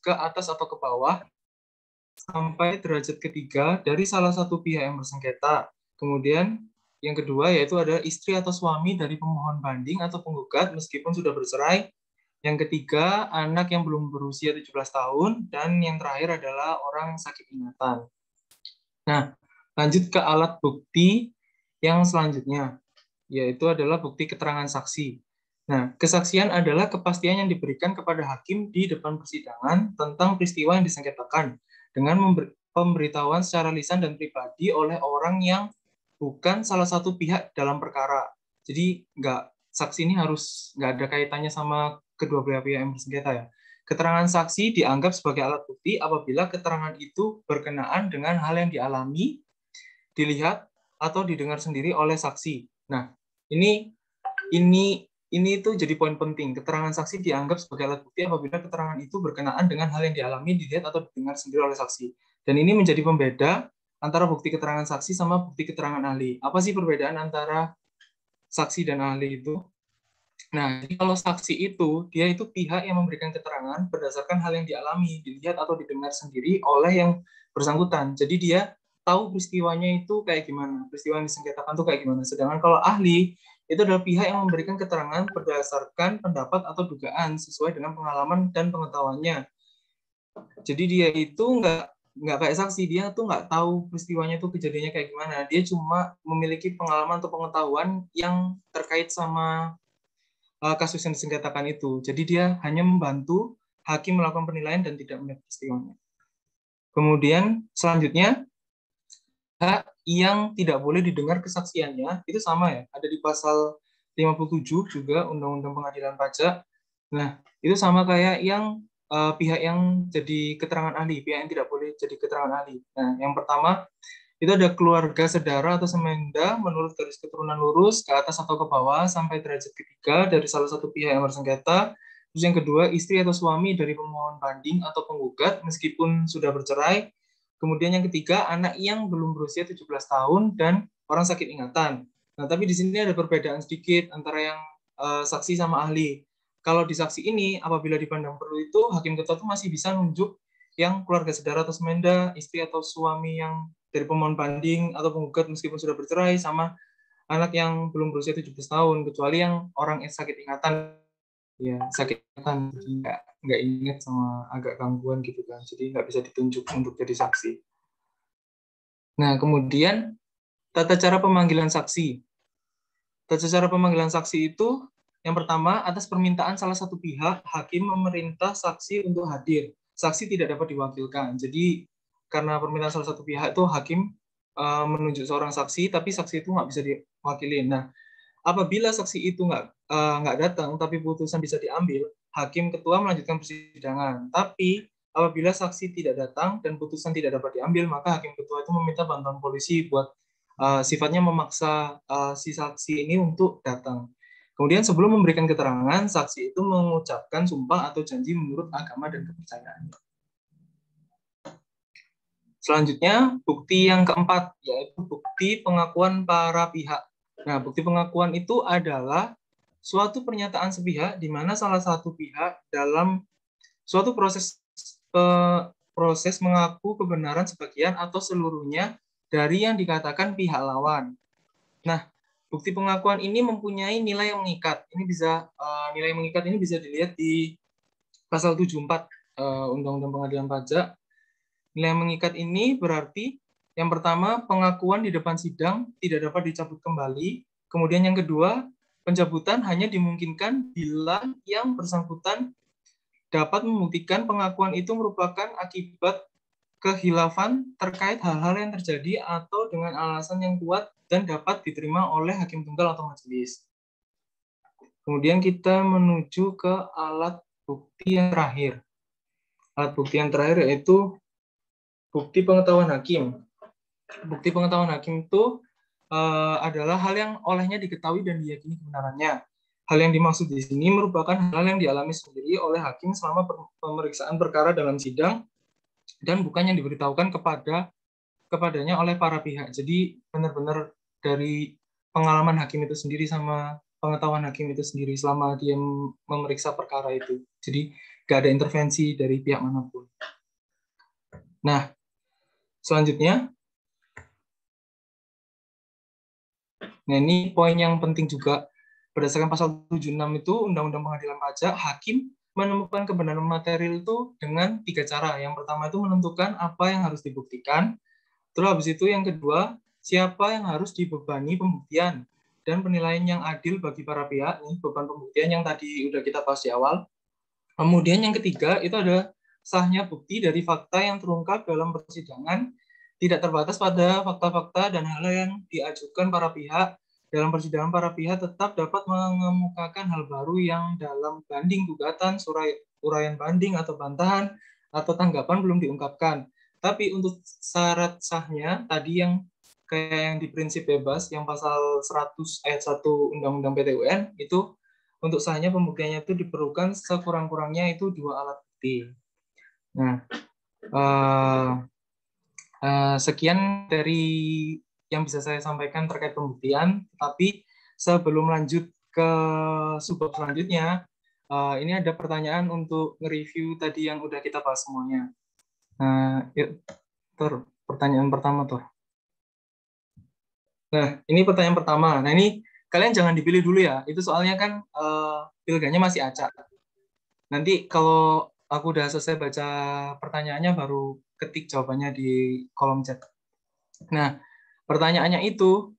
ke atas atau ke bawah sampai derajat ketiga dari salah satu pihak yang bersengketa. Kemudian yang kedua yaitu adalah istri atau suami dari pemohon banding atau penggugat meskipun sudah bercerai. Yang ketiga, anak yang belum berusia 17 tahun. Dan yang terakhir adalah orang sakit ingatan. Nah, lanjut ke alat bukti yang selanjutnya, yaitu adalah bukti keterangan saksi. Nah, kesaksian adalah kepastian yang diberikan kepada hakim di depan persidangan tentang peristiwa yang disengketakan dengan pemberitahuan secara lisan dan pribadi oleh orang yang bukan salah satu pihak dalam perkara. Jadi saksi ini harus nggak ada kaitannya sama kedua belah pihak yang bersengketa ya. Keterangan saksi dianggap sebagai alat bukti apabila keterangan itu berkenaan dengan hal yang dialami, dilihat, atau didengar sendiri oleh saksi. Nah, ini itu jadi poin penting. Keterangan saksi dianggap sebagai alat bukti apabila keterangan itu berkenaan dengan hal yang dialami, dilihat, atau didengar sendiri oleh saksi. Dan ini menjadi pembeda antara bukti keterangan saksi sama bukti keterangan ahli. Apa sih perbedaan antara saksi dan ahli itu? Nah, jadi kalau saksi itu, dia itu pihak yang memberikan keterangan berdasarkan hal yang dialami, dilihat, atau didengar sendiri oleh yang bersangkutan. Jadi dia tahu peristiwanya itu kayak gimana, peristiwa yang disengketakan itu kayak gimana. Sedangkan kalau ahli, itu adalah pihak yang memberikan keterangan berdasarkan pendapat atau dugaan sesuai dengan pengalaman dan pengetahuannya. Jadi dia itu nggak kayak saksi, dia tuh nggak tahu peristiwanya tuh kejadiannya kayak gimana. Dia cuma memiliki pengalaman atau pengetahuan yang terkait sama kasus yang disengketakan itu. Jadi dia hanya membantu hakim melakukan penilaian dan tidak melihat peristiwanya. Kemudian selanjutnya, hak yang tidak boleh didengar kesaksiannya itu sama ya, ada di pasal 57 juga Undang-Undang Pengadilan Pajak. Nah, itu sama kayak yang pihak yang jadi keterangan ahli, pihak yang tidak boleh jadi keterangan ahli. Nah, yang pertama itu ada keluarga, saudara, atau semenda menurut garis keturunan lurus ke atas atau ke bawah sampai derajat ketiga dari salah satu pihak yang bersengketa. Terus yang kedua, istri atau suami dari pemohon banding atau penggugat meskipun sudah bercerai. Kemudian yang ketiga, anak yang belum berusia 17 tahun dan orang sakit ingatan. Nah, tapi di sini ada perbedaan sedikit antara yang saksi sama ahli. Kalau di saksi ini, apabila dipandang perlu itu, hakim ketua itu masih bisa nunjuk yang keluarga saudara atau semenda, istri atau suami yang dari pemohon banding atau penggugat meskipun sudah bercerai, sama anak yang belum berusia 17 tahun, kecuali yang orang sakit ingatan. Ya, sakit ingatan, jadi nggak ingat sama agak gangguan gitu kan, jadi nggak bisa ditunjuk untuk jadi saksi. Nah, kemudian tata cara pemanggilan saksi. Tata cara pemanggilan saksi itu, yang pertama, atas permintaan salah satu pihak, hakim memerintah saksi untuk hadir. Saksi tidak dapat diwakilkan. Jadi, karena permintaan salah satu pihak itu, hakim menunjuk seorang saksi, tapi saksi itu nggak bisa diwakili. Nah, apabila saksi itu nggak datang, tapi putusan bisa diambil, hakim ketua melanjutkan persidangan. Tapi, apabila saksi tidak datang dan putusan tidak dapat diambil, maka hakim ketua itu meminta bantuan polisi buat sifatnya memaksa si saksi ini untuk datang. Kemudian sebelum memberikan keterangan, saksi itu mengucapkan sumpah atau janji menurut agama dan kepercayaan. Selanjutnya, bukti yang keempat, yaitu bukti pengakuan para pihak. Nah, bukti pengakuan itu adalah suatu pernyataan sepihak di mana salah satu pihak dalam suatu proses mengaku kebenaran sebagian atau seluruhnya dari yang dikatakan pihak lawan. Nah, bukti pengakuan ini mempunyai nilai yang mengikat. Nilai yang mengikat ini bisa dilihat di pasal 74 Undang-Undang Pengadilan Pajak. Nilai yang mengikat ini berarti yang pertama, pengakuan di depan sidang tidak dapat dicabut kembali. Kemudian yang kedua, pencabutan hanya dimungkinkan bila yang bersangkutan dapat membuktikan pengakuan itu merupakan akibat kehilafan terkait hal-hal yang terjadi atau dengan alasan yang kuat dan dapat diterima oleh hakim tunggal atau majelis. Kemudian kita menuju ke alat bukti yang terakhir. Alat bukti yang terakhir yaitu bukti pengetahuan hakim. Bukti pengetahuan hakim itu adalah hal yang olehnya diketahui dan diyakini kebenarannya. Hal yang dimaksud di sini merupakan hal yang dialami sendiri oleh hakim selama pemeriksaan perkara dalam sidang dan bukan yang diberitahukan kepadanya oleh para pihak. Jadi benar-benar dari pengalaman hakim itu sendiri sama pengetahuan hakim itu sendiri selama dia memeriksa perkara itu. Jadi nggak ada intervensi dari pihak manapun. Nah, selanjutnya, nah ini poin yang penting juga. Berdasarkan pasal 76 itu Undang-Undang Pengadilan Pajak, hakim menemukan kebenaran material itu dengan 3 cara. Yang pertama itu menentukan apa yang harus dibuktikan. Terus habis itu yang kedua, siapa yang harus dibebani pembuktian dan penilaian yang adil bagi para pihak. Nih, beban pembuktian yang tadi udah kita bahas di awal. Kemudian yang ketiga itu ada sahnya bukti dari fakta yang terungkap dalam persidangan, tidak terbatas pada fakta-fakta dan hal yang diajukan para pihak. Dalam persidangan, para pihak tetap dapat mengemukakan hal baru yang dalam banding gugatan, uraian banding atau bantahan, atau tanggapan belum diungkapkan. Tapi untuk syarat sahnya, tadi yang kayak yang di prinsip bebas, yang pasal 100 ayat 1 Undang-Undang PT-UN, itu untuk sahnya pembuktiannya itu diperlukan sekurang-kurangnya itu 2 alat bukti. Nah, sekian dari yang bisa saya sampaikan terkait pembuktian. Tapi sebelum lanjut ke subbab selanjutnya, ini ada pertanyaan untuk nge-review tadi yang udah kita bahas semuanya. Yuk, Tur, pertanyaan pertama, Tur. Nah, ini pertanyaan pertama. Nah, ini kalian jangan dipilih dulu ya. Itu soalnya kan pilganya masih acak. Nanti kalau aku udah selesai baca pertanyaannya, baru ketik jawabannya di kolom chat. Nah, pertanyaannya itu,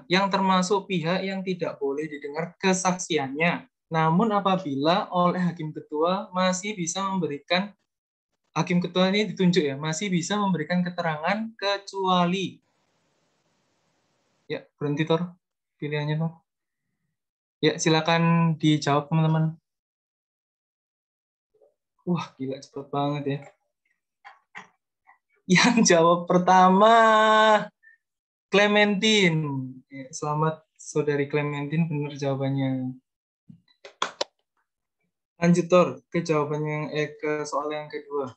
yang termasuk pihak yang tidak boleh didengar kesaksiannya. Namun apabila oleh hakim ketua masih bisa memberikan, hakim ketua ini ditunjuk ya, masih bisa memberikan keterangan kecuali. Ya, berhenti Tor, pilihannya Tor. Ya, silakan dijawab teman-teman. Wah, gila cepet banget ya. Yang jawab pertama Clementine. Selamat Saudari Clementine, benar jawabannya. Lanjut Tor ke jawabannya ke soal yang kedua.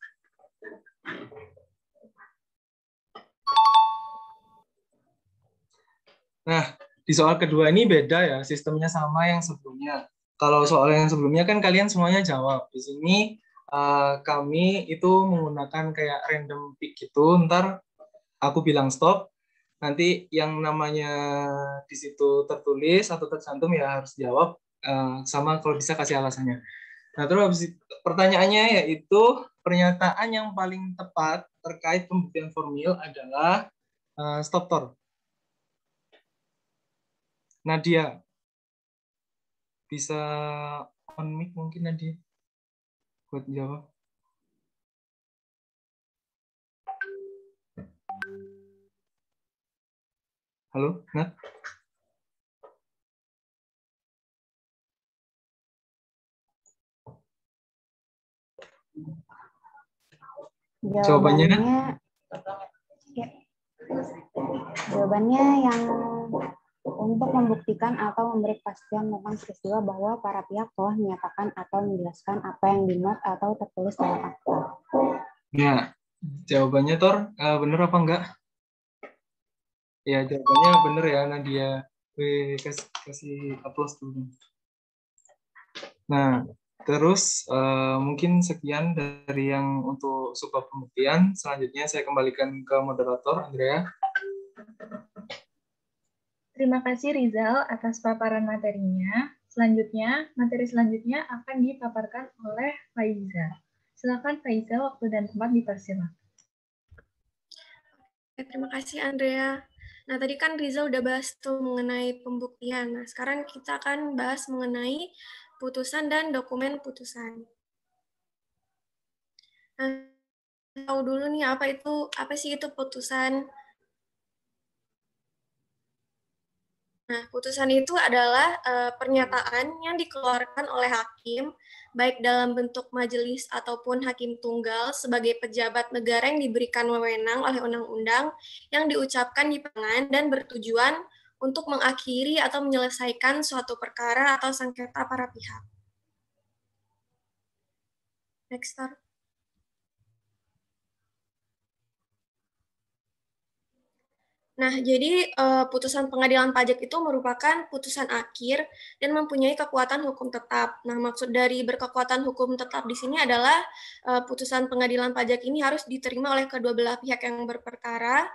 Nah, di soal kedua ini beda ya, sistemnya sama yang sebelumnya. Kalau soal yang sebelumnya kan kalian semuanya jawab. Di sini kami itu menggunakan kayak random pick gitu. Ntar aku bilang stop, nanti yang namanya di situ tertulis atau tercantum ya harus jawab, sama kalau bisa kasih alasannya. Nah, terus pertanyaannya yaitu pernyataan yang paling tepat terkait pembuktian formil adalah stop Tor. Nadia, bisa on mic mungkin Nadia buat jawab. Halo, Nat? Jawabannya ya, jawabannya yang untuk membuktikan atau memberi kepastian tentang peristiwa bahwa para pihak telah menyatakan atau menjelaskan apa yang dimuat atau tertulis dalam akta. Ya, jawabannya Tor, bener apa enggak? Ya, jawabannya bener ya Nadia. Kasih aplaus dulu. Nah, terus mungkin sekian dari yang untuk subbab pembuktian. Selanjutnya saya kembalikan ke moderator Andrea. Terima kasih Rizal atas paparan materinya. Selanjutnya, materi selanjutnya akan dipaparkan oleh Faiza. Silakan Faiza, waktu dan tempat dipersilakan. Terima kasih Andrea. Nah, tadi kan Rizal udah bahas tuh mengenai pembuktian. Nah, sekarang kita akan bahas mengenai putusan dan dokumen putusan. Nah, tahu dulu nih apa sih itu putusan? Nah, putusan itu adalah pernyataan yang dikeluarkan oleh hakim, baik dalam bentuk majelis ataupun hakim tunggal sebagai pejabat negara yang diberikan wewenang oleh undang-undang yang diucapkan di persidangan dan bertujuan untuk mengakhiri atau menyelesaikan suatu perkara atau sengketa para pihak. Next, Star. Nah, jadi putusan pengadilan pajak itu merupakan putusan akhir dan mempunyai kekuatan hukum tetap. Nah, maksud dari berkekuatan hukum tetap di sini adalah putusan pengadilan pajak ini harus diterima oleh kedua belah pihak yang berperkara,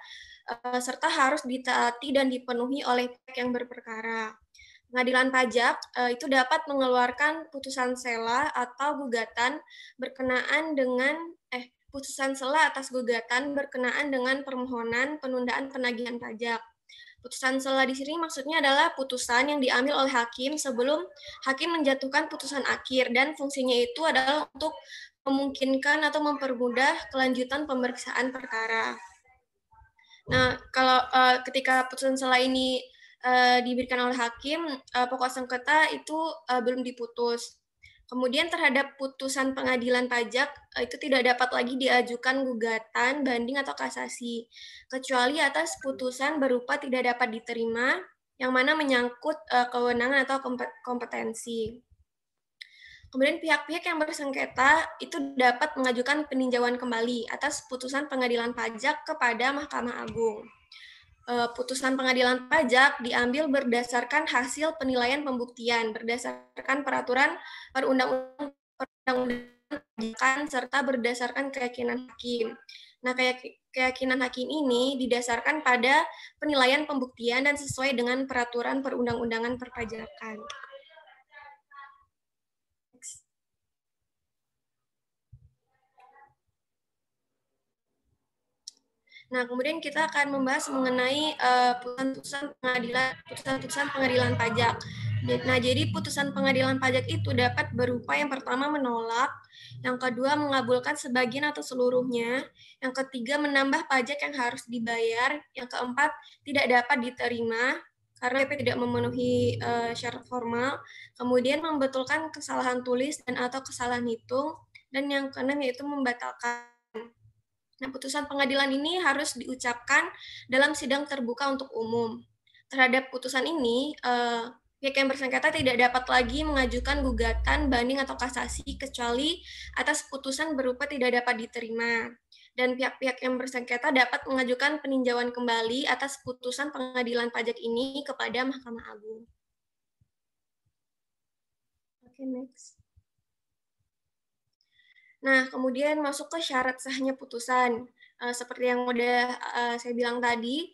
serta harus ditaati dan dipenuhi oleh pihak yang berperkara. Pengadilan pajak itu dapat mengeluarkan putusan sela atau gugatan berkenaan dengan putusan sela atas gugatan berkenaan dengan permohonan penundaan penagihan pajak. Putusan sela di sini maksudnya adalah putusan yang diambil oleh hakim sebelum hakim menjatuhkan putusan akhir, dan fungsinya itu adalah untuk memungkinkan atau mempermudah kelanjutan pemeriksaan perkara. Nah, kalau ketika putusan sela ini diberikan oleh hakim, pokok sengketa itu belum diputus. Kemudian terhadap putusan pengadilan pajak itu tidak dapat lagi diajukan gugatan, banding, atau kasasi, kecuali atas putusan berupa tidak dapat diterima, yang mana menyangkut kewenangan atau kompetensi. Kemudian pihak-pihak yang bersengketa itu dapat mengajukan peninjauan kembali atas putusan pengadilan pajak kepada Mahkamah Agung. Putusan pengadilan pajak diambil berdasarkan hasil penilaian pembuktian berdasarkan peraturan perundang-undangan serta berdasarkan keyakinan hakim. Nah, keyakinan hakim ini didasarkan pada penilaian pembuktian dan sesuai dengan peraturan perundang-undangan perpajakan. Nah, kemudian kita akan membahas mengenai putusan-putusan pengadilan pajak. Nah, jadi putusan pengadilan pajak itu dapat berupa yang pertama menolak, yang kedua mengabulkan sebagian atau seluruhnya, yang ketiga menambah pajak yang harus dibayar, yang keempat tidak dapat diterima karena DP tidak memenuhi syarat formal, kemudian membetulkan kesalahan tulis dan atau kesalahan hitung, dan yang keenam yaitu membatalkan. Nah, putusan pengadilan ini harus diucapkan dalam sidang terbuka untuk umum. Terhadap putusan ini, pihak yang bersengketa tidak dapat lagi mengajukan gugatan, banding, atau kasasi kecuali atas putusan berupa tidak dapat diterima. Dan pihak-pihak yang bersengketa dapat mengajukan peninjauan kembali atas putusan pengadilan pajak ini kepada Mahkamah Agung. Oke, next. Nah, kemudian masuk ke syarat sahnya putusan. Seperti yang udah saya bilang tadi,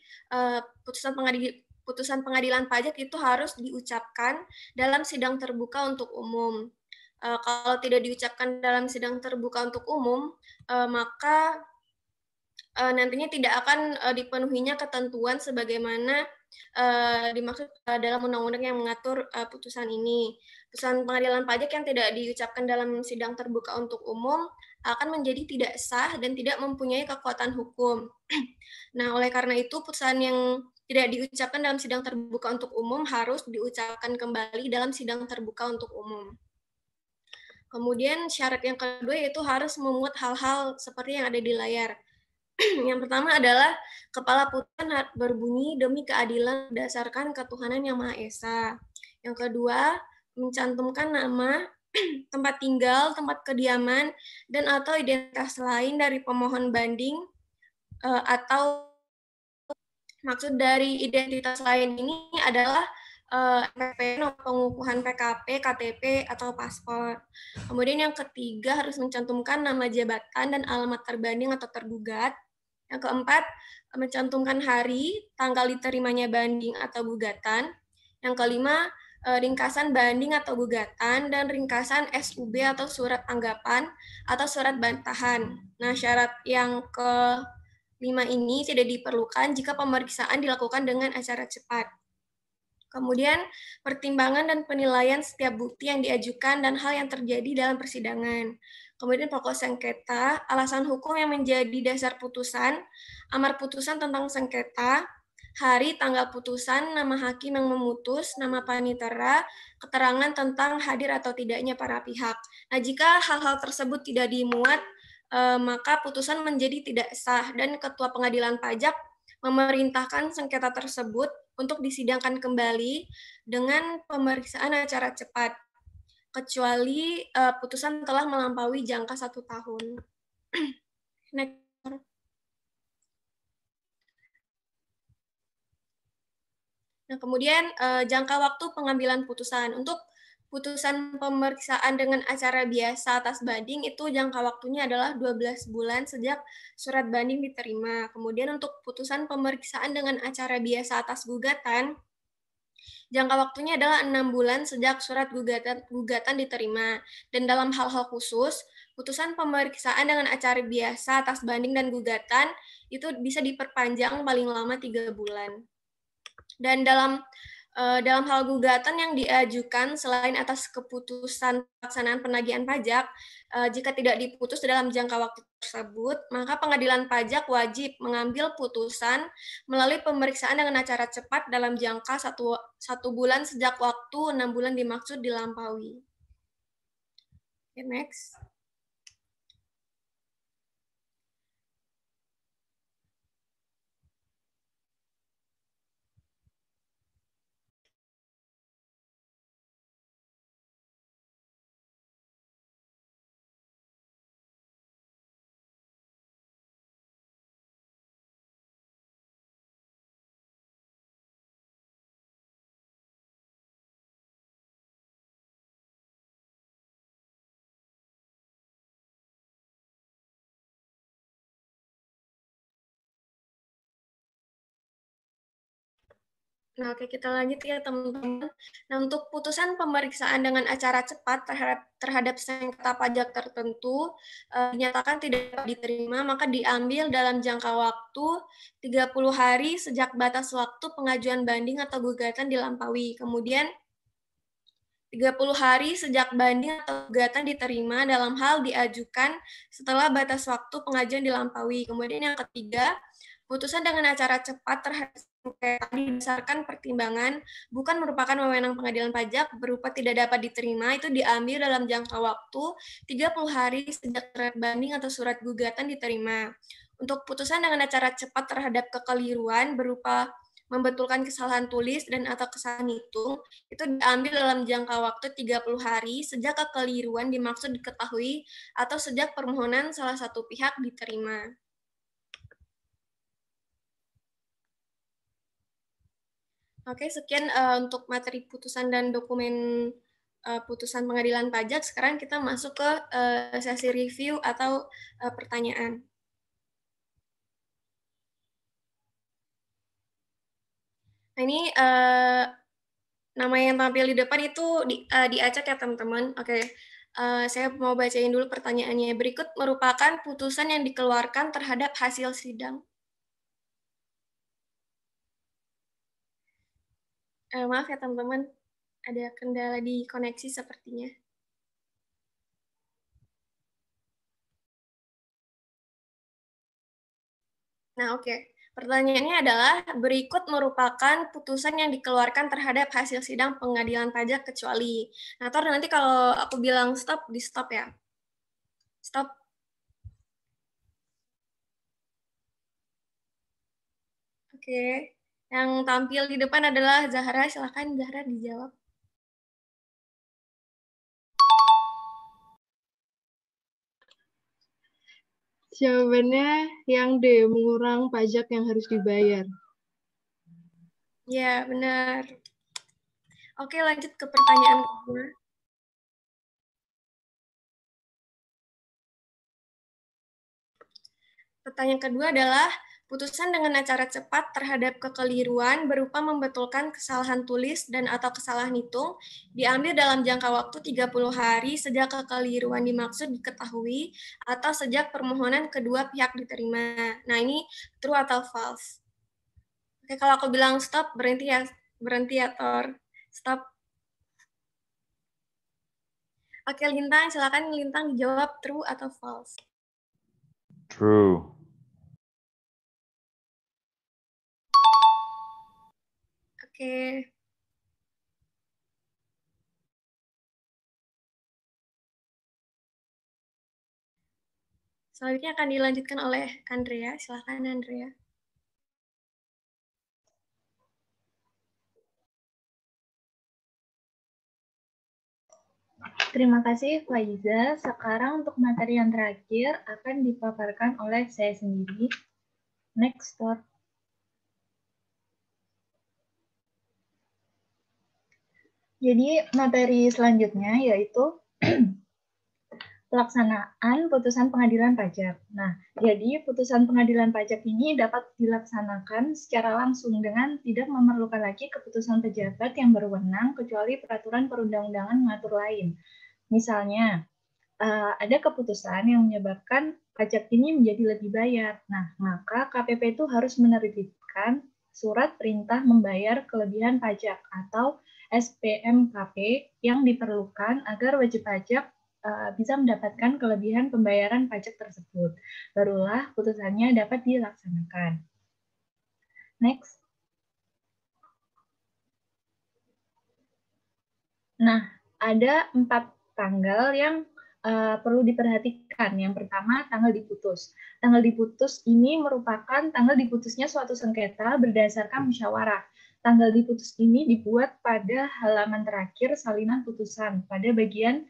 putusan pengadilan pajak itu harus diucapkan dalam sidang terbuka untuk umum. Kalau tidak diucapkan dalam sidang terbuka untuk umum, maka nantinya tidak akan dipenuhinya ketentuan sebagaimana dimaksud dalam undang-undang yang mengatur putusan ini. Putusan pengadilan pajak yang tidak diucapkan dalam sidang terbuka untuk umum akan menjadi tidak sah dan tidak mempunyai kekuatan hukum. Nah, oleh karena itu putusan yang tidak diucapkan dalam sidang terbuka untuk umum harus diucapkan kembali dalam sidang terbuka untuk umum. Kemudian syarat yang kedua yaitu harus memuat hal-hal seperti yang ada di layar. Yang pertama adalah kepala putusan berbunyi demi keadilan berdasarkan ketuhanan yang Maha Esa. Yang kedua, mencantumkan nama, tempat tinggal, tempat kediaman, dan atau identitas lain dari pemohon banding atau maksud dari identitas lain ini adalah pengukuhan PKP, KTP, atau paspor. Kemudian yang ketiga harus mencantumkan nama jabatan dan alamat terbanding atau tergugat. Yang keempat, mencantumkan hari, tanggal diterimanya banding atau gugatan. Yang kelima, ringkasan banding atau gugatan, dan ringkasan SUB atau surat tanggapan atau surat bantahan. Nah, syarat yang kelima ini tidak diperlukan jika pemeriksaan dilakukan dengan acara cepat. Kemudian, pertimbangan dan penilaian setiap bukti yang diajukan dan hal yang terjadi dalam persidangan. Kemudian pokok sengketa, alasan hukum yang menjadi dasar putusan, amar putusan tentang sengketa, hari, tanggal putusan, nama hakim yang memutus, nama panitera, keterangan tentang hadir atau tidaknya para pihak. Nah, jika hal-hal tersebut tidak dimuat, maka putusan menjadi tidak sah dan Ketua Pengadilan Pajak memerintahkan sengketa tersebut untuk disidangkan kembali dengan pemeriksaan acara cepat, kecuali putusan telah melampaui jangka 1 tahun. Next. Nah, kemudian jangka waktu pengambilan putusan. Untuk putusan pemeriksaan dengan acara biasa atas banding itu jangka waktunya adalah 12 bulan sejak surat banding diterima. Kemudian untuk putusan pemeriksaan dengan acara biasa atas gugatan, jangka waktunya adalah 6 bulan sejak surat gugatan diterima. Dan dalam hal-hal khusus, putusan pemeriksaan dengan acara biasa atas banding dan gugatan itu bisa diperpanjang paling lama 3 bulan. Dan dalam hal gugatan yang diajukan selain atas keputusan pelaksanaan penagihan pajak, jika tidak diputus dalam jangka waktu tersebut, maka pengadilan pajak wajib mengambil putusan melalui pemeriksaan dengan acara cepat dalam jangka satu bulan sejak waktu 6 bulan dimaksud dilampaui. Okay, next. Nah, oke, kita lanjut ya teman-teman. Nah, untuk putusan pemeriksaan dengan acara cepat terhadap sengketa pajak tertentu dinyatakan tidak diterima, maka diambil dalam jangka waktu 30 hari sejak batas waktu pengajuan banding atau gugatan dilampaui. Kemudian 30 hari sejak banding atau gugatan diterima dalam hal diajukan setelah batas waktu pengajuan dilampaui. Kemudian yang ketiga, putusan dengan acara cepat terhadap sengketa didasarkan pertimbangan bukan merupakan wewenang pengadilan pajak berupa tidak dapat diterima, itu diambil dalam jangka waktu 30 hari sejak surat banding atau surat gugatan diterima. Untuk putusan dengan acara cepat terhadap kekeliruan berupa membetulkan kesalahan tulis dan atau kesalahan hitung, itu diambil dalam jangka waktu 30 hari sejak kekeliruan dimaksud diketahui atau sejak permohonan salah satu pihak diterima. Oke, sekian untuk materi putusan dan dokumen putusan pengadilan pajak. Sekarang kita masuk ke sesi review atau pertanyaan. Nah, ini nama yang tampil di depan itu diacak ya teman-teman. Oke, saya mau bacain dulu pertanyaannya. Berikut merupakan putusan yang dikeluarkan terhadap hasil sidang. Maaf ya teman-teman, ada kendala di koneksi sepertinya. Nah, oke. Pertanyaannya adalah, berikut merupakan putusan yang dikeluarkan terhadap hasil sidang pengadilan pajak kecuali. Nah, nanti kalau aku bilang stop, di stop ya. Stop. Oke. Yang tampil di depan adalah Zahra. Silakan Zahra dijawab. Jawabannya yang D, mengurang pajak yang harus dibayar. Ya, benar. Oke, lanjut ke pertanyaan kedua. Pertanyaan kedua adalah, putusan dengan acara cepat terhadap kekeliruan berupa membetulkan kesalahan tulis dan atau kesalahan hitung diambil dalam jangka waktu 30 hari sejak kekeliruan dimaksud diketahui atau sejak permohonan kedua pihak diterima. Nah, ini true atau false? Oke, kalau aku bilang stop, berhenti ya, Tor. Stop. Oke, Lintang, silakan Lintang dijawab true atau false. True. Oke. Selanjutnya akan dilanjutkan oleh Andrea. Silakan Andrea. Terima kasih Faiza. Sekarang untuk materi yang terakhir akan dipaparkan oleh saya sendiri. Next, Tor. Jadi materi selanjutnya yaitu pelaksanaan putusan pengadilan pajak. Nah, jadi putusan pengadilan pajak ini dapat dilaksanakan secara langsung dengan tidak memerlukan lagi keputusan pejabat yang berwenang kecuali peraturan perundang-undangan mengatur lain. Misalnya, ada keputusan yang menyebabkan pajak ini menjadi lebih bayar. Nah, maka KPP itu harus menerbitkan surat perintah membayar kelebihan pajak atau SPMKP yang diperlukan agar wajib pajak bisa mendapatkan kelebihan pembayaran pajak tersebut. Barulah putusannya dapat dilaksanakan. Next. Nah, ada 4 tanggal yang perlu diperhatikan. Yang pertama, tanggal diputus. Tanggal diputus ini merupakan tanggal diputusnya suatu sengketa berdasarkan musyawarah. Tanggal diputus ini dibuat pada halaman terakhir salinan putusan, pada bagian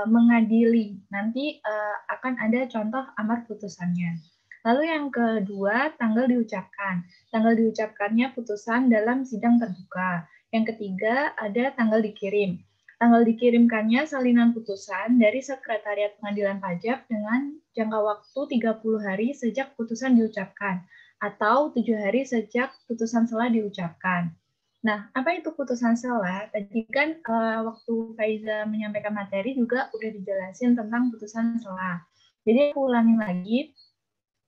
mengadili. Nanti akan ada contoh amar putusannya. Lalu yang kedua, tanggal diucapkan. Tanggal diucapkannya putusan dalam sidang terbuka. Yang ketiga, ada tanggal dikirim. Tanggal dikirimkannya salinan putusan dari Sekretariat Pengadilan Pajak dengan jangka waktu 30 hari sejak putusan diucapkan, atau 7 hari sejak putusan sela diucapkan. Nah, apa itu putusan sela? Tadi kan waktu Faiza menyampaikan materi juga udah dijelasin tentang putusan sela. Jadi aku ulangin lagi,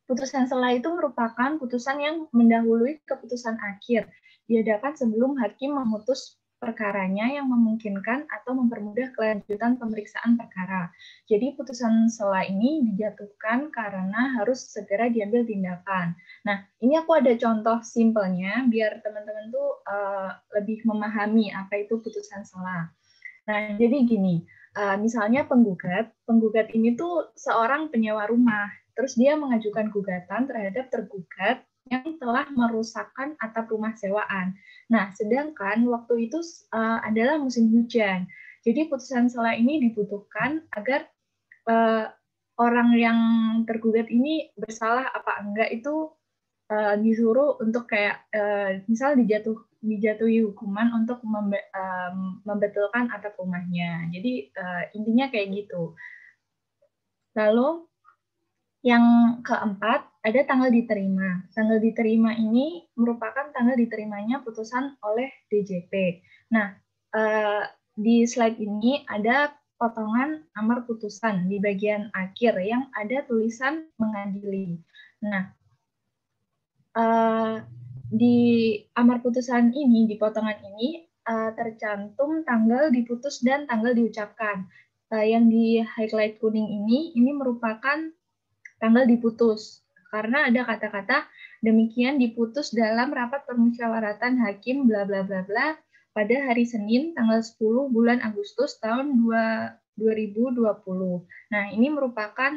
putusan sela itu merupakan putusan yang mendahului keputusan akhir, diadakan sebelum hakim memutus perkaranya yang memungkinkan atau mempermudah kelanjutan pemeriksaan perkara. Jadi putusan sela ini dijatuhkan karena harus segera diambil tindakan. Nah, ini aku ada contoh simpelnya biar teman-teman tuh lebih memahami apa itu putusan sela. Nah, jadi gini, misalnya penggugat ini tuh seorang penyewa rumah, terus dia mengajukan gugatan terhadap tergugat yang telah merusakkan atap rumah sewaan. Nah, sedangkan waktu itu adalah musim hujan. Jadi putusan sela ini dibutuhkan agar orang yang tergugat ini bersalah apa enggak itu disuruh untuk kayak misal dijatuhi hukuman untuk membetulkan atap rumahnya. Jadi intinya kayak gitu. Lalu yang keempat, ada tanggal diterima. Tanggal diterima ini merupakan tanggal diterimanya putusan oleh DJP. Nah, di slide ini ada potongan amar putusan di bagian akhir yang ada tulisan mengadili. Nah, di amar putusan ini, di potongan ini, tercantum tanggal diputus dan tanggal diucapkan. Yang di highlight kuning ini merupakan tanggal diputus, karena ada kata-kata demikian diputus dalam rapat permusyawaratan hakim bla bla bla bla pada hari Senin tanggal 10 bulan Agustus tahun 2020. Nah, ini merupakan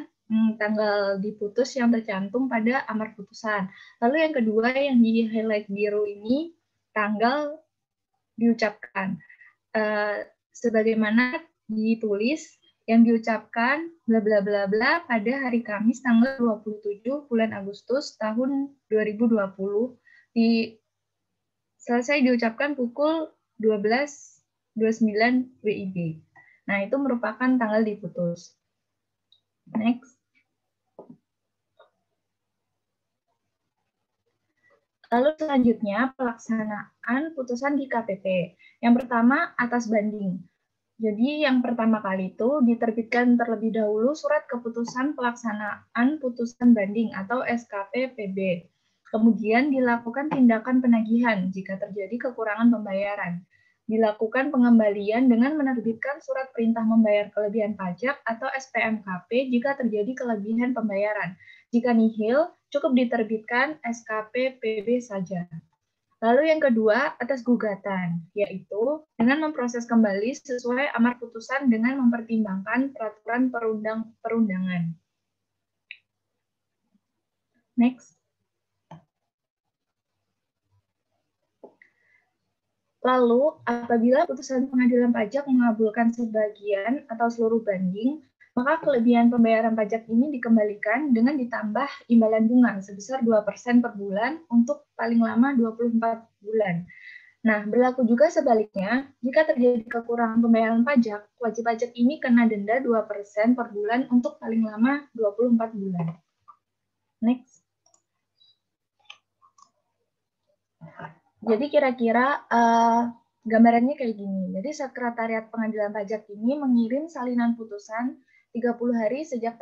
tanggal diputus yang tercantum pada amar putusan. Lalu yang kedua yang di highlight biru ini tanggal diucapkan. Sebagaimana ditulis yang diucapkan bla bla bla bla pada hari Kamis tanggal 27 bulan Agustus tahun 2020 selesai diucapkan pukul 12.29 WIB. Nah, itu merupakan tanggal diputus. Next. Lalu selanjutnya pelaksanaan putusan di KPP. Yang pertama atas banding. Jadi yang pertama kali itu diterbitkan terlebih dahulu surat keputusan pelaksanaan putusan banding atau SKP PB. Kemudian dilakukan tindakan penagihan jika terjadi kekurangan pembayaran. Dilakukan pengembalian dengan menerbitkan surat perintah membayar kelebihan pajak atau SPMKP jika terjadi kelebihan pembayaran. Jika nihil, cukup diterbitkan SKP PB saja. Lalu yang kedua, atas gugatan, yaitu dengan memproses kembali sesuai amar putusan dengan mempertimbangkan peraturan perundangan. Next. Lalu, apabila putusan pengadilan pajak mengabulkan sebagian atau seluruh banding, maka kelebihan pembayaran pajak ini dikembalikan dengan ditambah imbalan bunga sebesar 2% per bulan untuk paling lama 24 bulan. Nah, berlaku juga sebaliknya, jika terjadi kekurangan pembayaran pajak, wajib pajak ini kena denda 2% per bulan untuk paling lama 24 bulan. Next. Jadi kira-kira gambarannya kayak gini. Jadi Sekretariat Pengadilan Pajak ini mengirim salinan putusan 30 hari sejak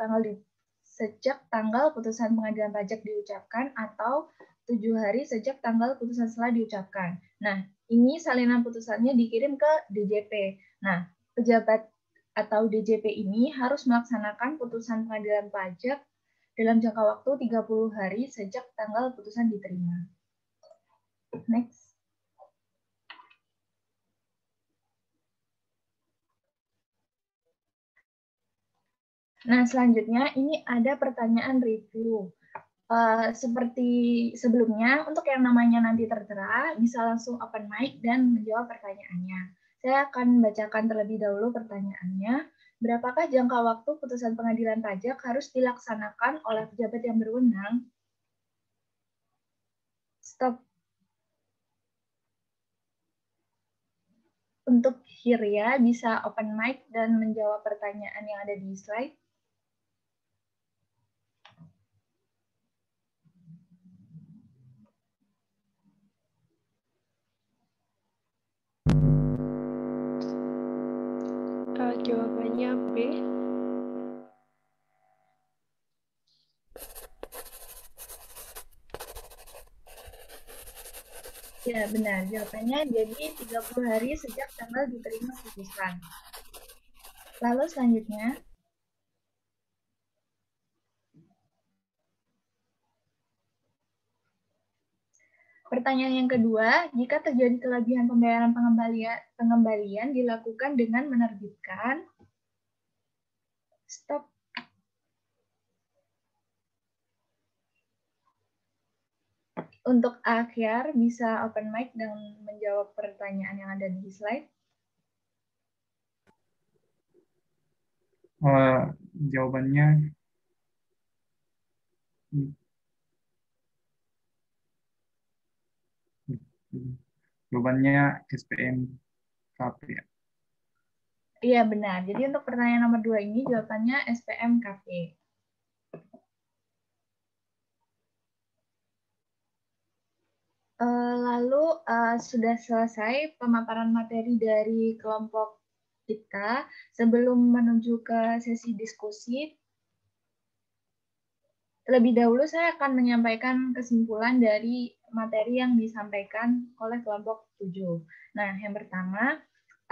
tanggal putusan pengadilan pajak diucapkan atau 7 hari sejak tanggal putusan setelah diucapkan. Nah, ini salinan putusannya dikirim ke DJP. Nah, pejabat atau DJP ini harus melaksanakan putusan pengadilan pajak dalam jangka waktu 30 hari sejak tanggal putusan diterima. Next. Nah, selanjutnya ini ada pertanyaan review. Seperti sebelumnya, untuk yang namanya nanti tertera, bisa langsung open mic dan menjawab pertanyaannya. Saya akan bacakan terlebih dahulu pertanyaannya. Berapakah jangka waktu putusan pengadilan pajak harus dilaksanakan oleh pejabat yang berwenang? Stop. Untuk Hirya, bisa open mic dan menjawab pertanyaan yang ada di slide. Jawabannya B. Ya, benar. Jawabannya jadi 30 hari sejak tanggal diterima putusan. Lalu selanjutnya, pertanyaan yang kedua, jika terjadi kelebihan pembayaran pengembalian dilakukan dengan menerbitkan stop. Untuk akhir bisa open mic dan menjawab pertanyaan yang ada di slide. Jawabannya SPM KP. Iya, benar. Jadi untuk pertanyaan nomor 2 ini jawabannya SPM KP. Lalu sudah selesai pemaparan materi dari kelompok kita. Sebelum menuju ke sesi diskusi, terlebih dahulu saya akan menyampaikan kesimpulan dari materi yang disampaikan oleh kelompok 7. Nah, yang pertama,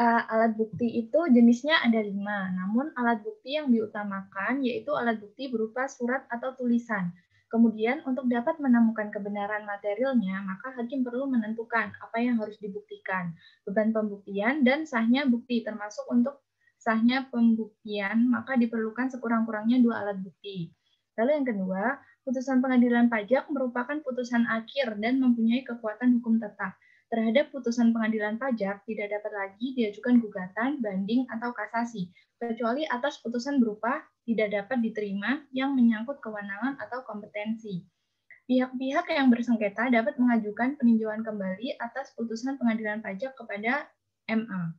alat bukti itu jenisnya ada 5, namun alat bukti yang diutamakan yaitu alat bukti berupa surat atau tulisan. Kemudian, untuk dapat menemukan kebenaran materialnya, maka hakim perlu menentukan apa yang harus dibuktikan, beban pembuktian, dan sahnya bukti, termasuk untuk sahnya pembuktian, maka diperlukan sekurang-kurangnya 2 alat bukti. Lalu yang kedua, putusan pengadilan pajak merupakan putusan akhir dan mempunyai kekuatan hukum tetap. Terhadap putusan pengadilan pajak tidak dapat lagi diajukan gugatan, banding, atau kasasi, kecuali atas putusan berupa tidak dapat diterima yang menyangkut kewenangan atau kompetensi. Pihak-pihak yang bersengketa dapat mengajukan peninjauan kembali atas putusan pengadilan pajak kepada MA.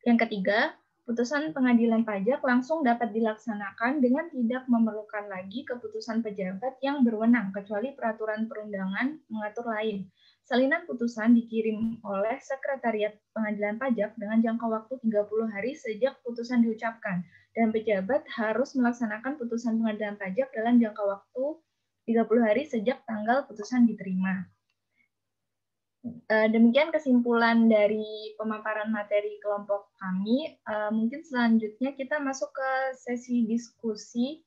Yang ketiga, putusan pengadilan pajak langsung dapat dilaksanakan dengan tidak memerlukan lagi keputusan pejabat yang berwenang, kecuali peraturan perundangan mengatur lain. Salinan putusan dikirim oleh Sekretariat Pengadilan Pajak dengan jangka waktu 30 hari sejak putusan diucapkan, dan pejabat harus melaksanakan putusan pengadilan pajak dalam jangka waktu 30 hari sejak tanggal putusan diterima. Demikian kesimpulan dari pemaparan materi kelompok kami. Mungkin selanjutnya kita masuk ke sesi diskusi.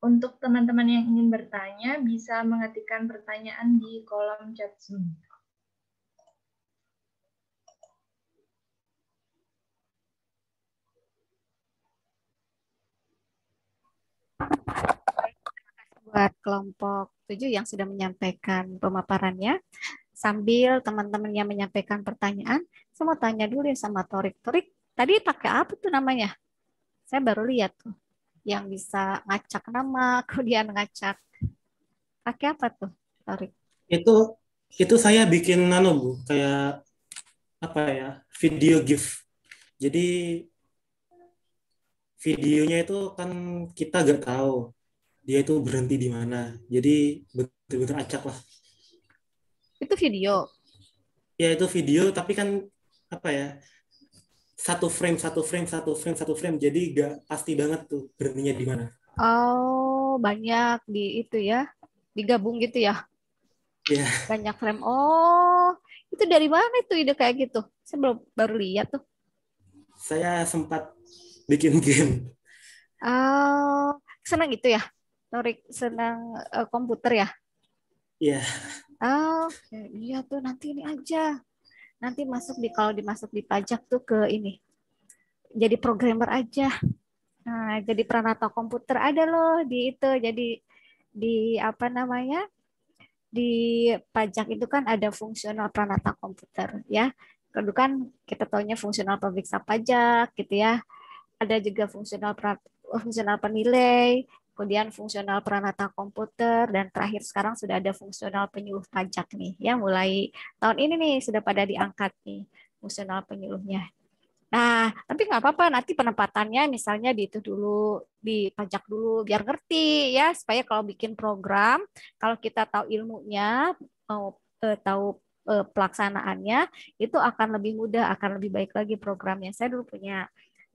Untuk teman-teman yang ingin bertanya, bisa mengetikkan pertanyaan di kolom chat Zoom. Buat kelompok 7 yang sudah menyampaikan pemaparannya. Sambil teman-teman yang menyampaikan pertanyaan, saya mau tanya dulu ya sama Torik. Torik, tadi pakai apa tuh namanya? Saya baru lihat tuh. Yang bisa ngacak nama, kemudian ngacak. Pakai apa tuh, Torik? Itu Itu saya bikin Bu, kayak apa ya? Video GIF. Jadi videonya itu kan kita gak tahu dia itu berhenti di mana. Jadi betul-betul acak lah. Itu video. Ya itu video tapi kan apa ya? Satu frame, satu frame, satu frame, satu frame. Jadi gak pasti banget tuh berhentinya di mana. Oh, banyak di itu ya. Digabung gitu ya. Ya, Banyak frame. Oh, itu dari mana itu ide kayak gitu? Saya belum baru lihat tuh. saya sempat bikin game. Oh, senang itu ya. Torik senang komputer ya. Ya, Oh, oke. Iya tuh nanti ini aja. Nanti masuk di kalau dimasuk di pajak tuh ke ini. Jadi programmer aja. Nah, jadi peranata komputer ada loh di itu. Jadi di apa namanya? Di pajak itu kan ada fungsional peranata komputer ya. Kalau kan kita taunya fungsional pemeriksa pajak gitu ya. Ada juga fungsional penilai, kemudian fungsional peranata komputer, dan terakhir sekarang sudah ada fungsional penyuluh pajak nih. Ya, mulai tahun ini nih sudah pada diangkat nih fungsional penyuluhnya. Nah, tapi nggak apa-apa nanti penempatannya misalnya di itu dulu, di pajak dulu, biar ngerti ya, supaya kalau bikin program, kalau kita tahu ilmunya, mau tahu pelaksanaannya, itu akan lebih mudah, akan lebih baik lagi programnya. Saya dulu punya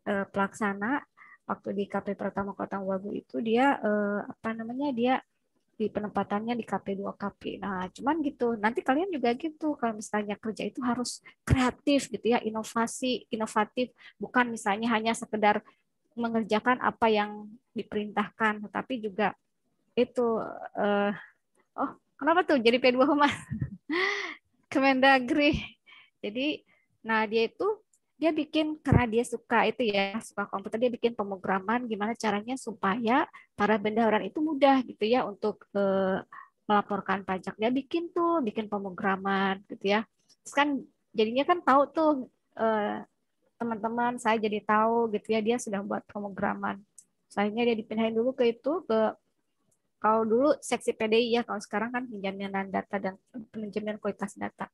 pelaksana waktu di KP Pratama Kota Wagu itu dia apa namanya dia di penempatannya di KP 2 KP. Nah, cuman gitu. Nanti kalian juga gitu. Kalau misalnya kerja itu harus kreatif gitu ya, inovatif, bukan misalnya hanya sekedar mengerjakan apa yang diperintahkan, tetapi juga itu eh, oh, kenapa tuh jadi P2 Humas? Kemendagri. Jadi, nah dia itu dia bikin karena dia suka itu ya, suka komputer, dia bikin pemrograman gimana caranya supaya para bendaharaan itu mudah gitu ya untuk melaporkan pajak. Dia bikin tuh, bikin pemrograman gitu ya. Terus kan jadinya kan tahu tuh teman-teman saya jadi tahu gitu ya dia sudah buat pemrograman. Sayangnya dia dipindahin dulu ke itu ke kalau dulu seksi PDI ya, kalau sekarang kan penjaminan data dan penjaminan kualitas data.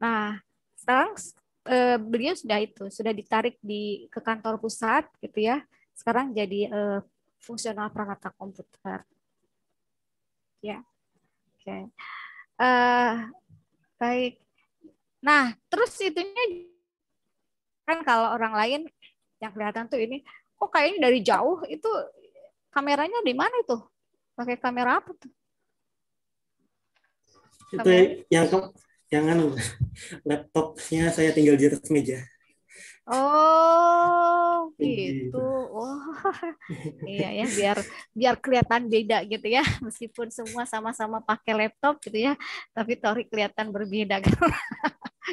Nah, sekarang beliau sudah itu sudah ditarik ke kantor pusat gitu ya. Sekarang jadi fungsional perangkat komputer. Ya, oke. Eh, baik. Nah, terus itunya kan kalau orang lain yang kelihatan tuh ini, kok kayaknya dari jauh itu kameranya di mana itu? Pakai kamera apa tuh? itu Kameranya? yang laptopnya saya tinggal di atas meja. Oh, gitu. Gitu. Oh, iya ya, biar biar kelihatan beda gitu ya, meskipun semua sama-sama pakai laptop gitu ya, tapi Tori kelihatan berbeda kan.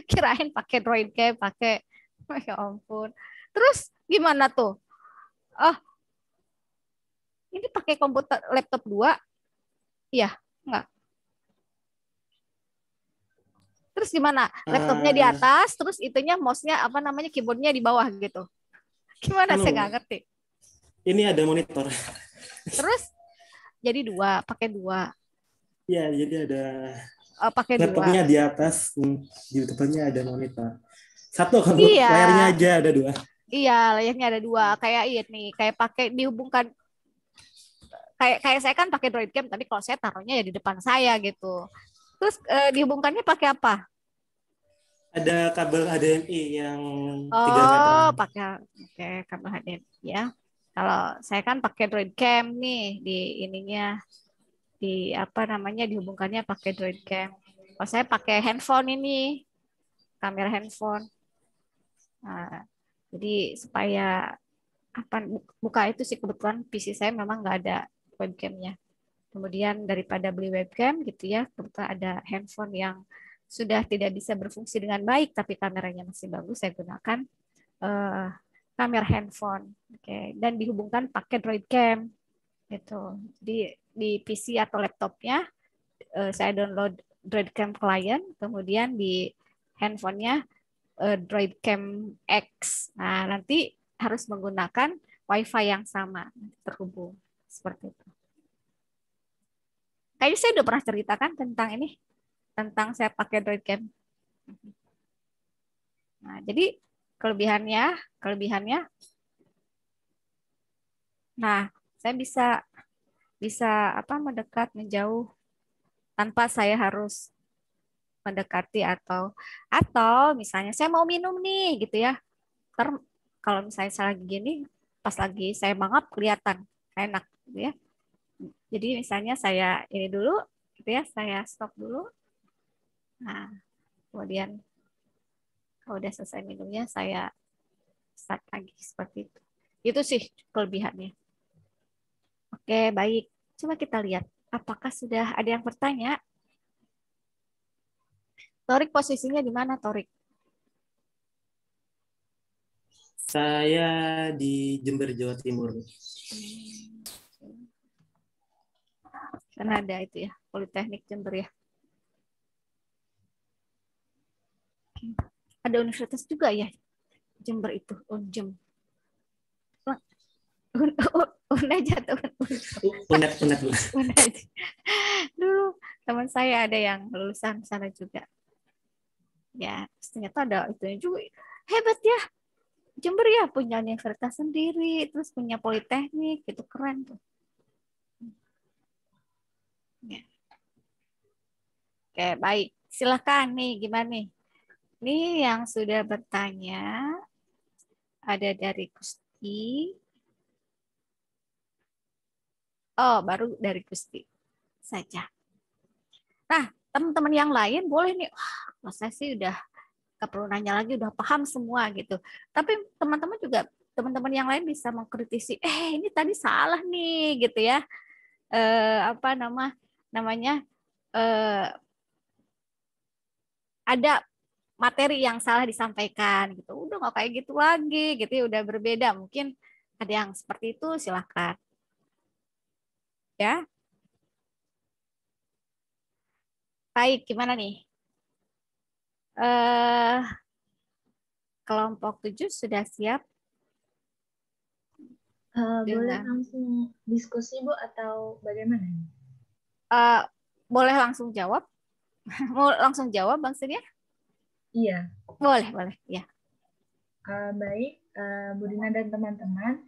Kirain pakai Droid kayak pakai, oh, ya ampun. Terus gimana tuh? Oh, ini pakai komputer laptop 2? Iya, enggak. Terus gimana? Laptopnya di Ah, atas, terus itunya mouse-nya apa namanya keyboardnya di bawah gitu. Gimana? Saya nggak anu, ngerti. ini ada monitor. Terus jadi pakai dua. Ya, jadi ada Oh, pakai dua. laptopnya di atas, di depannya ada monitor. Satu kalau Iya, layarnya aja ada dua. iya, layarnya ada dua. Kayak ini, kayak pakai dihubungkan. Kayak saya kan pakai Droid Cam, tapi kalau saya taruhnya ya di depan saya gitu. Terus dihubungkannya pakai apa? Ada kabel HDMI yang 3 Oh, meteran. pakai kabel HDMI ya. Kalau saya kan pakai Droid Cam nih di ininya, di apa namanya dihubungkannya pakai Droid Cam. Kalau saya pakai handphone ini, kamera handphone. Nah, jadi supaya apa buka itu sih kebetulan PC saya memang nggak ada webcamnya. Kemudian daripada beli webcam gitu ya, kebetulan ada handphone yang sudah tidak bisa berfungsi dengan baik tapi kameranya masih bagus, saya gunakan eh, kamera handphone. Oke, dan dihubungkan pakai Droid Cam gitu. Di PC atau laptopnya saya download Droid Cam client, kemudian di handphonenya Droid Cam X. Nah, nanti harus menggunakan WiFi yang sama terhubung seperti itu. Kayaknya saya udah pernah ceritakan tentang ini tentang saya pakai Droid Camp. Nah, jadi kelebihannya, nah, saya bisa mendekat, menjauh tanpa saya harus mendekati atau misalnya saya mau minum nih gitu ya. Kalau misalnya saya lagi gini, pas lagi saya mangap kelihatan enak gitu ya. Jadi misalnya saya ini dulu gitu ya, saya stop dulu. Nah, kemudian kalau udah selesai minumnya saya start lagi seperti itu. Itu sih kelebihannya. Oke, baik. Coba kita lihat apakah sudah ada yang bertanya? Torik posisinya di mana, Torik? Saya di Jember, Jawa Timur. Karena ada itu ya, Politeknik Jember ya. Ada universitas juga ya, Jember itu, Unjem. Unajat. Dulu teman saya ada yang lulusan sana juga. Ya, ternyata ada itu juga. Hebat ya, Jember ya punya universitas sendiri, terus punya politeknik, itu keren tuh. Ya. Oke, baik. Silakan nih, gimana nih? Ini yang sudah bertanya ada dari Gusti. Oh, baru dari Gusti saja. Nah, teman-teman yang lain boleh nih. Wah, saya sih udah gak perlu nanya lagi, udah paham semua gitu. Tapi teman-teman yang lain bisa mengkritisi. Ini tadi salah nih, gitu ya. Namanya? Ada materi yang salah disampaikan gitu. Udah nggak kayak gitu lagi gitu ya, udah berbeda. Mungkin ada yang seperti itu, silakan. Ya. Baik, gimana nih? Kelompok 7 sudah siap? Boleh langsung diskusi, Bu, atau bagaimana? Boleh langsung jawab? Mau langsung jawab, Bang Surya? Iya. Boleh, ya. Baik, Bu Dina dan teman-teman,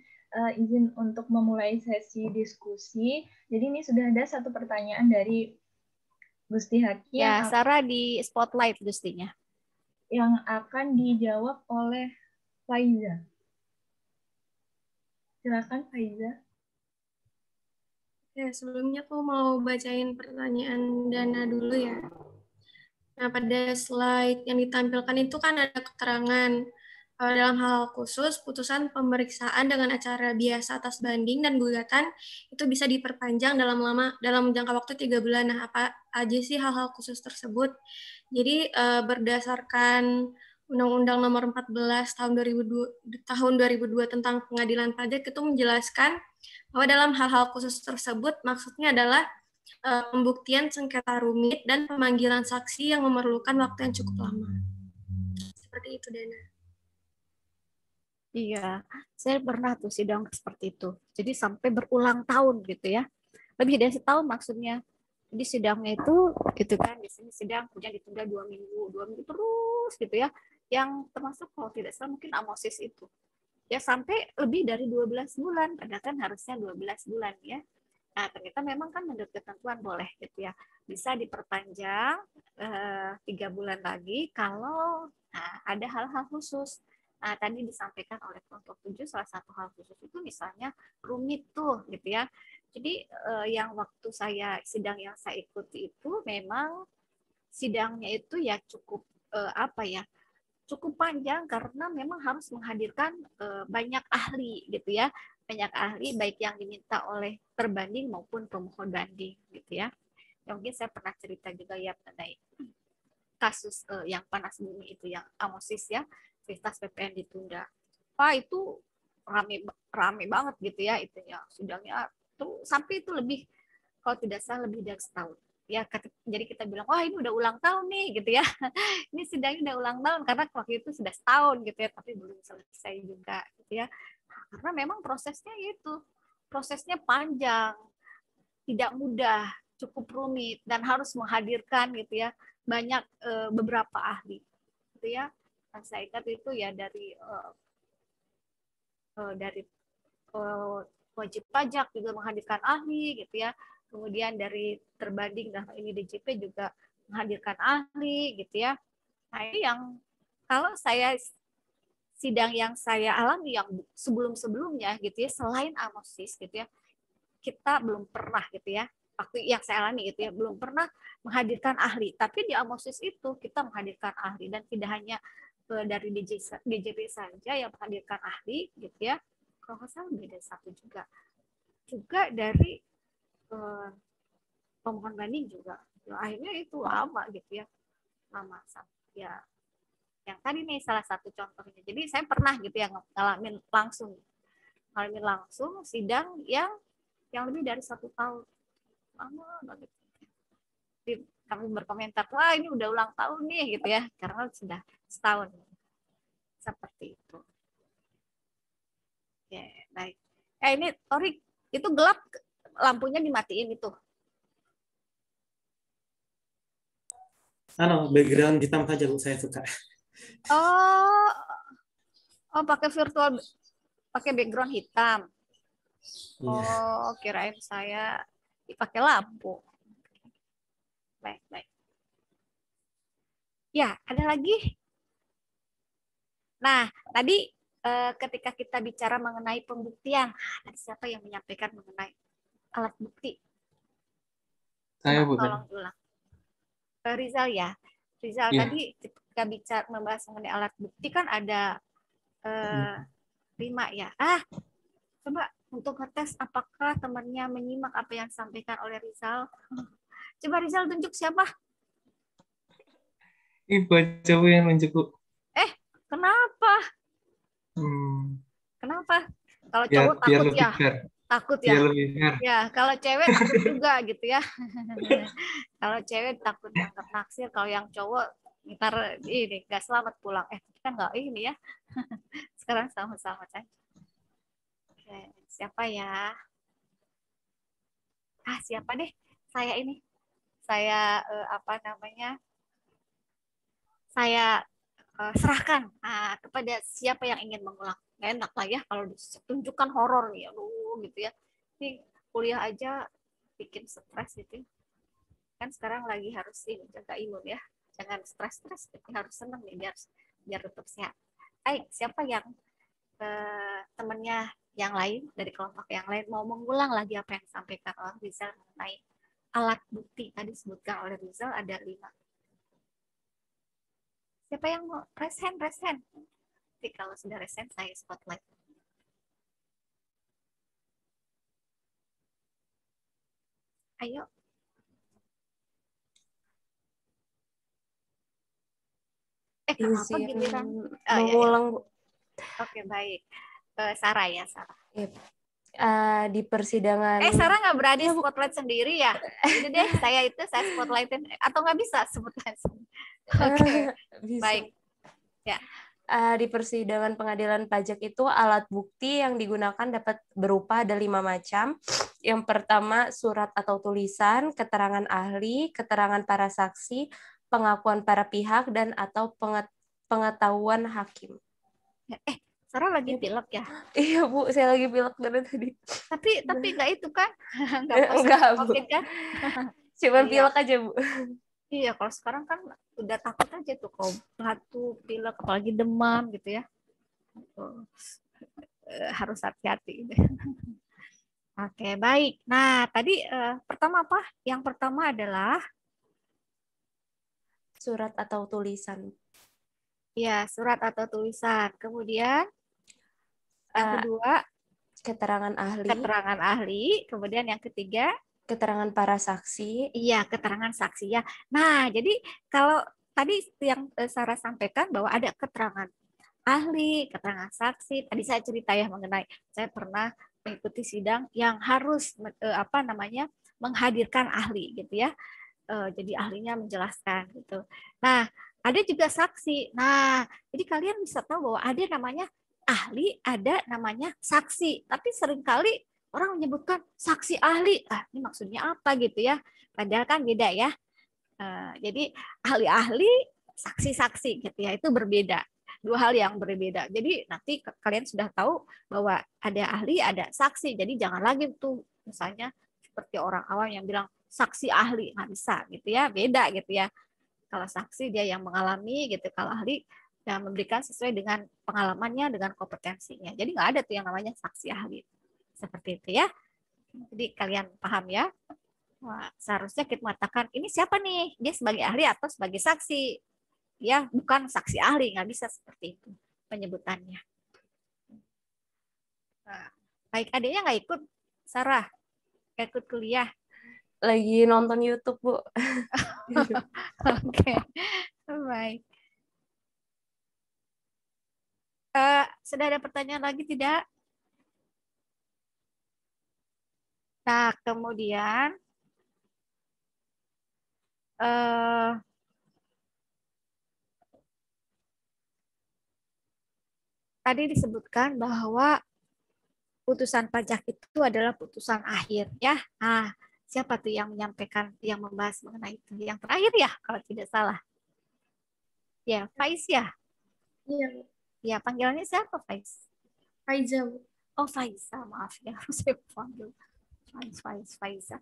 izin untuk memulai sesi diskusi. Jadi ini sudah ada satu pertanyaan dari Gusti Haki ya, Sarah di spotlight Gustinya. Yang akan dijawab oleh Faiza. Silakan Faiza. Ya, sebelumnya aku mau bacain pertanyaan Dana dulu ya. Nah, pada slide yang ditampilkan itu kan ada keterangan dalam hal khusus, putusan pemeriksaan dengan acara biasa atas banding dan gugatan itu bisa diperpanjang dalam jangka waktu 3 bulan. Nah, apa aja sih hal-hal khusus tersebut? Jadi berdasarkan Undang-Undang Nomor 14 tahun 2002 tentang Pengadilan Pajak itu menjelaskan bahwa dalam hal-hal khusus tersebut maksudnya adalah pembuktian sengketa rumit dan pemanggilan saksi yang memerlukan waktu yang cukup lama. Seperti itu, Dana. Iya, saya pernah tuh sidang seperti itu. Jadi sampai berulang tahun gitu ya. Lebih dari setahun maksudnya. Jadi sidangnya itu gitu kan, di sini sidang kemudian ditunda 2 minggu terus gitu ya. Yang termasuk kalau tidak salah mungkin amosis itu. Ya sampai lebih dari 12 bulan, padahal kan harusnya 12 bulan ya. Nah, ternyata memang kan menurut ketentuan boleh gitu ya. Bisa diperpanjang 3 bulan lagi kalau ada hal-hal khusus. Nah, tadi disampaikan oleh kelompok 7 salah satu hal khusus itu misalnya rumit tuh gitu ya. Jadi yang waktu sidang yang saya ikuti itu memang sidangnya itu ya cukup cukup panjang karena memang harus menghadirkan banyak ahli gitu ya. Banyak ahli baik yang diminta oleh terbanding maupun pemohon banding gitu ya. Yang mungkin saya pernah cerita juga ya mengenai kasus yang panas bumi itu yang amosis ya, aktivitas PPN ditunda. Itu rame banget gitu ya itunya sidangnya tuh sampai itu lebih kalau tidak salah lebih dari setahun. Ya, jadi kita bilang, wah ini udah ulang tahun nih gitu ya. Ini sidangnya udah ulang tahun karena waktu itu sudah setahun gitu ya, tapi belum selesai juga gitu ya. Karena memang prosesnya panjang, tidak mudah, cukup rumit dan harus menghadirkan gitu ya banyak beberapa ahli, gitu ya. Yang saya ingat itu ya dari wajib pajak juga menghadirkan ahli, gitu ya. Kemudian dari terbanding dalam ini DJP juga menghadirkan ahli, gitu ya. Nah ini yang kalau saya sidang yang saya alami yang sebelum-sebelumnya gitu ya, selain amosis gitu ya, kita belum pernah gitu ya, waktu yang saya alami gitu ya, belum pernah menghadirkan ahli. Tapi di amosis itu kita menghadirkan ahli, dan tidak hanya dari DJP saja yang menghadirkan ahli gitu ya, kalau nggak salah beda satu juga dari pemohon banding juga. Akhirnya itu lama gitu ya, lama ya. Yang tadi nih salah satu contohnya. Jadi saya pernah gitu ya ngalamin langsung sidang yang lebih dari 1 tahun. Lama banget. Jadi kami berkomentar, wah ini udah ulang tahun nih gitu ya, karena sudah setahun. Seperti itu. Oke, baik. Ini Torik, itu gelap, lampunya dimatiin itu. Background hitam saja Bu, saya suka. Oh, pakai virtual, pakai background hitam. Iya. Oh, kirain saya dipakai lampu. Baik. Ya, ada lagi? Nah, tadi ketika kita bicara mengenai pembuktian, ada siapa yang menyampaikan mengenai alat bukti? Saya bukan. Tolong ulang. Rizal ya. Rizal Iya. tadi ketika bicara membahas mengenai alat bukti kan ada 5 ya. Coba untuk ngetes apakah temannya menyimak apa yang disampaikan oleh Rizal. Coba Rizal tunjuk siapa? Ibu cowok yang nunjuk. Kenapa? Kenapa? Kalau cowok takut ya. Fair. Takut Biar ya. lebih fair. Ya, kalau cewek takut juga gitu ya. Kalau cewek takut dianggap naksir, kalau yang cowok ntar ini nggak selamat pulang. Kita nggak ini ya. Sekarang sama-sama saja. Oke, siapa ya? Siapa deh? Saya ini. Saya saya serahkan kepada siapa yang ingin mengulang. Nggak enak lah ya kalau ditunjukkan horor nih, aduh gitu ya. Ini kuliah aja bikin stres gitu. Kan sekarang lagi harus ini jaga imun ya. Jangan stres-stres, tapi harus senang nih biar tetap sehat. Baik, siapa yang temannya yang lain dari kelompok yang lain mau mengulang lagi apa yang disampaikan oleh Rizal mengenai alat bukti tadi disebutkan oleh Rizal ada 5. Siapa yang mau resen? Nanti kalau sudah resen saya spotlight. Ayo. Kenapa giliran mengulang Bu? Oke, baik. Sarah ya, Sarah. Di persidangan Sarah nggak berani spotlight sendiri ya? Ini deh, saya spotlightin. Atau nggak bisa spotlight? Oke, baik. Ya. Di persidangan pengadilan pajak itu alat bukti yang digunakan dapat berupa ada 5 macam. Yang pertama surat atau tulisan, keterangan ahli, keterangan para saksi, pengakuan para pihak, dan atau pengetahuan hakim. Sarah lagi pilek ya? Iya Bu, saya lagi pilek dari tadi. Tapi nggak itu kan? Enggak Bu. Kan? Cuman pilek aja Bu. Iya, kalau sekarang kan udah takut aja tuh kalau batuk, pilek, apalagi demam gitu ya. Harus hati-hati. Oke, baik. Nah, tadi pertama apa? Yang pertama adalah surat atau tulisan. Ya, surat atau tulisan. Kemudian yang kedua keterangan ahli. Kemudian yang ketiga keterangan para saksi. Iya, keterangan saksi ya. Nah, jadi kalau tadi yang Sarah sampaikan bahwa ada keterangan ahli, keterangan saksi. Tadi saya cerita ya mengenai saya pernah mengikuti sidang yang harus menghadirkan ahli gitu ya. Jadi ahlinya menjelaskan gitu. Nah, ada juga saksi. Nah, jadi kalian bisa tahu bahwa ada namanya ahli, ada namanya saksi. Tapi seringkali orang menyebutkan saksi ahli. Ini maksudnya apa gitu ya? Padahal kan beda ya. Jadi ahli-ahli, saksi-saksi gitu ya, itu berbeda. Dua hal yang berbeda. Jadi nanti kalian sudah tahu bahwa ada ahli, ada saksi. Jadi jangan lagi tuh misalnya seperti orang awam yang bilang saksi ahli, nggak bisa gitu ya, beda gitu ya. Kalau saksi dia yang mengalami gitu, kalau ahli yang memberikan sesuai dengan pengalamannya, dengan kompetensinya. Jadi nggak ada tuh yang namanya saksi ahli. Seperti itu ya. Jadi kalian paham ya. Wah, seharusnya kita mengatakan ini siapa nih? Dia sebagai ahli atau sebagai saksi? Ya, bukan saksi ahli, nggak bisa seperti itu penyebutannya. Nah, baik, adiknya nggak ikut, Sarah? Nggak ikut kuliah? Lagi nonton YouTube, Bu. Oke, baik. Sudah ada pertanyaan lagi tidak? Nah, kemudian tadi disebutkan bahwa putusan pajak itu adalah putusan akhir, ya. Nah, siapa tuh yang menyampaikan, yang membahas mengenai itu? Yang terakhir ya, kalau tidak salah. Ya, Faiz ya. Iya, Bu. Ya, panggilannya siapa, Faiz? Faiza, Bu. Oh, Faiza, maaf ya, saya panggil Faiza.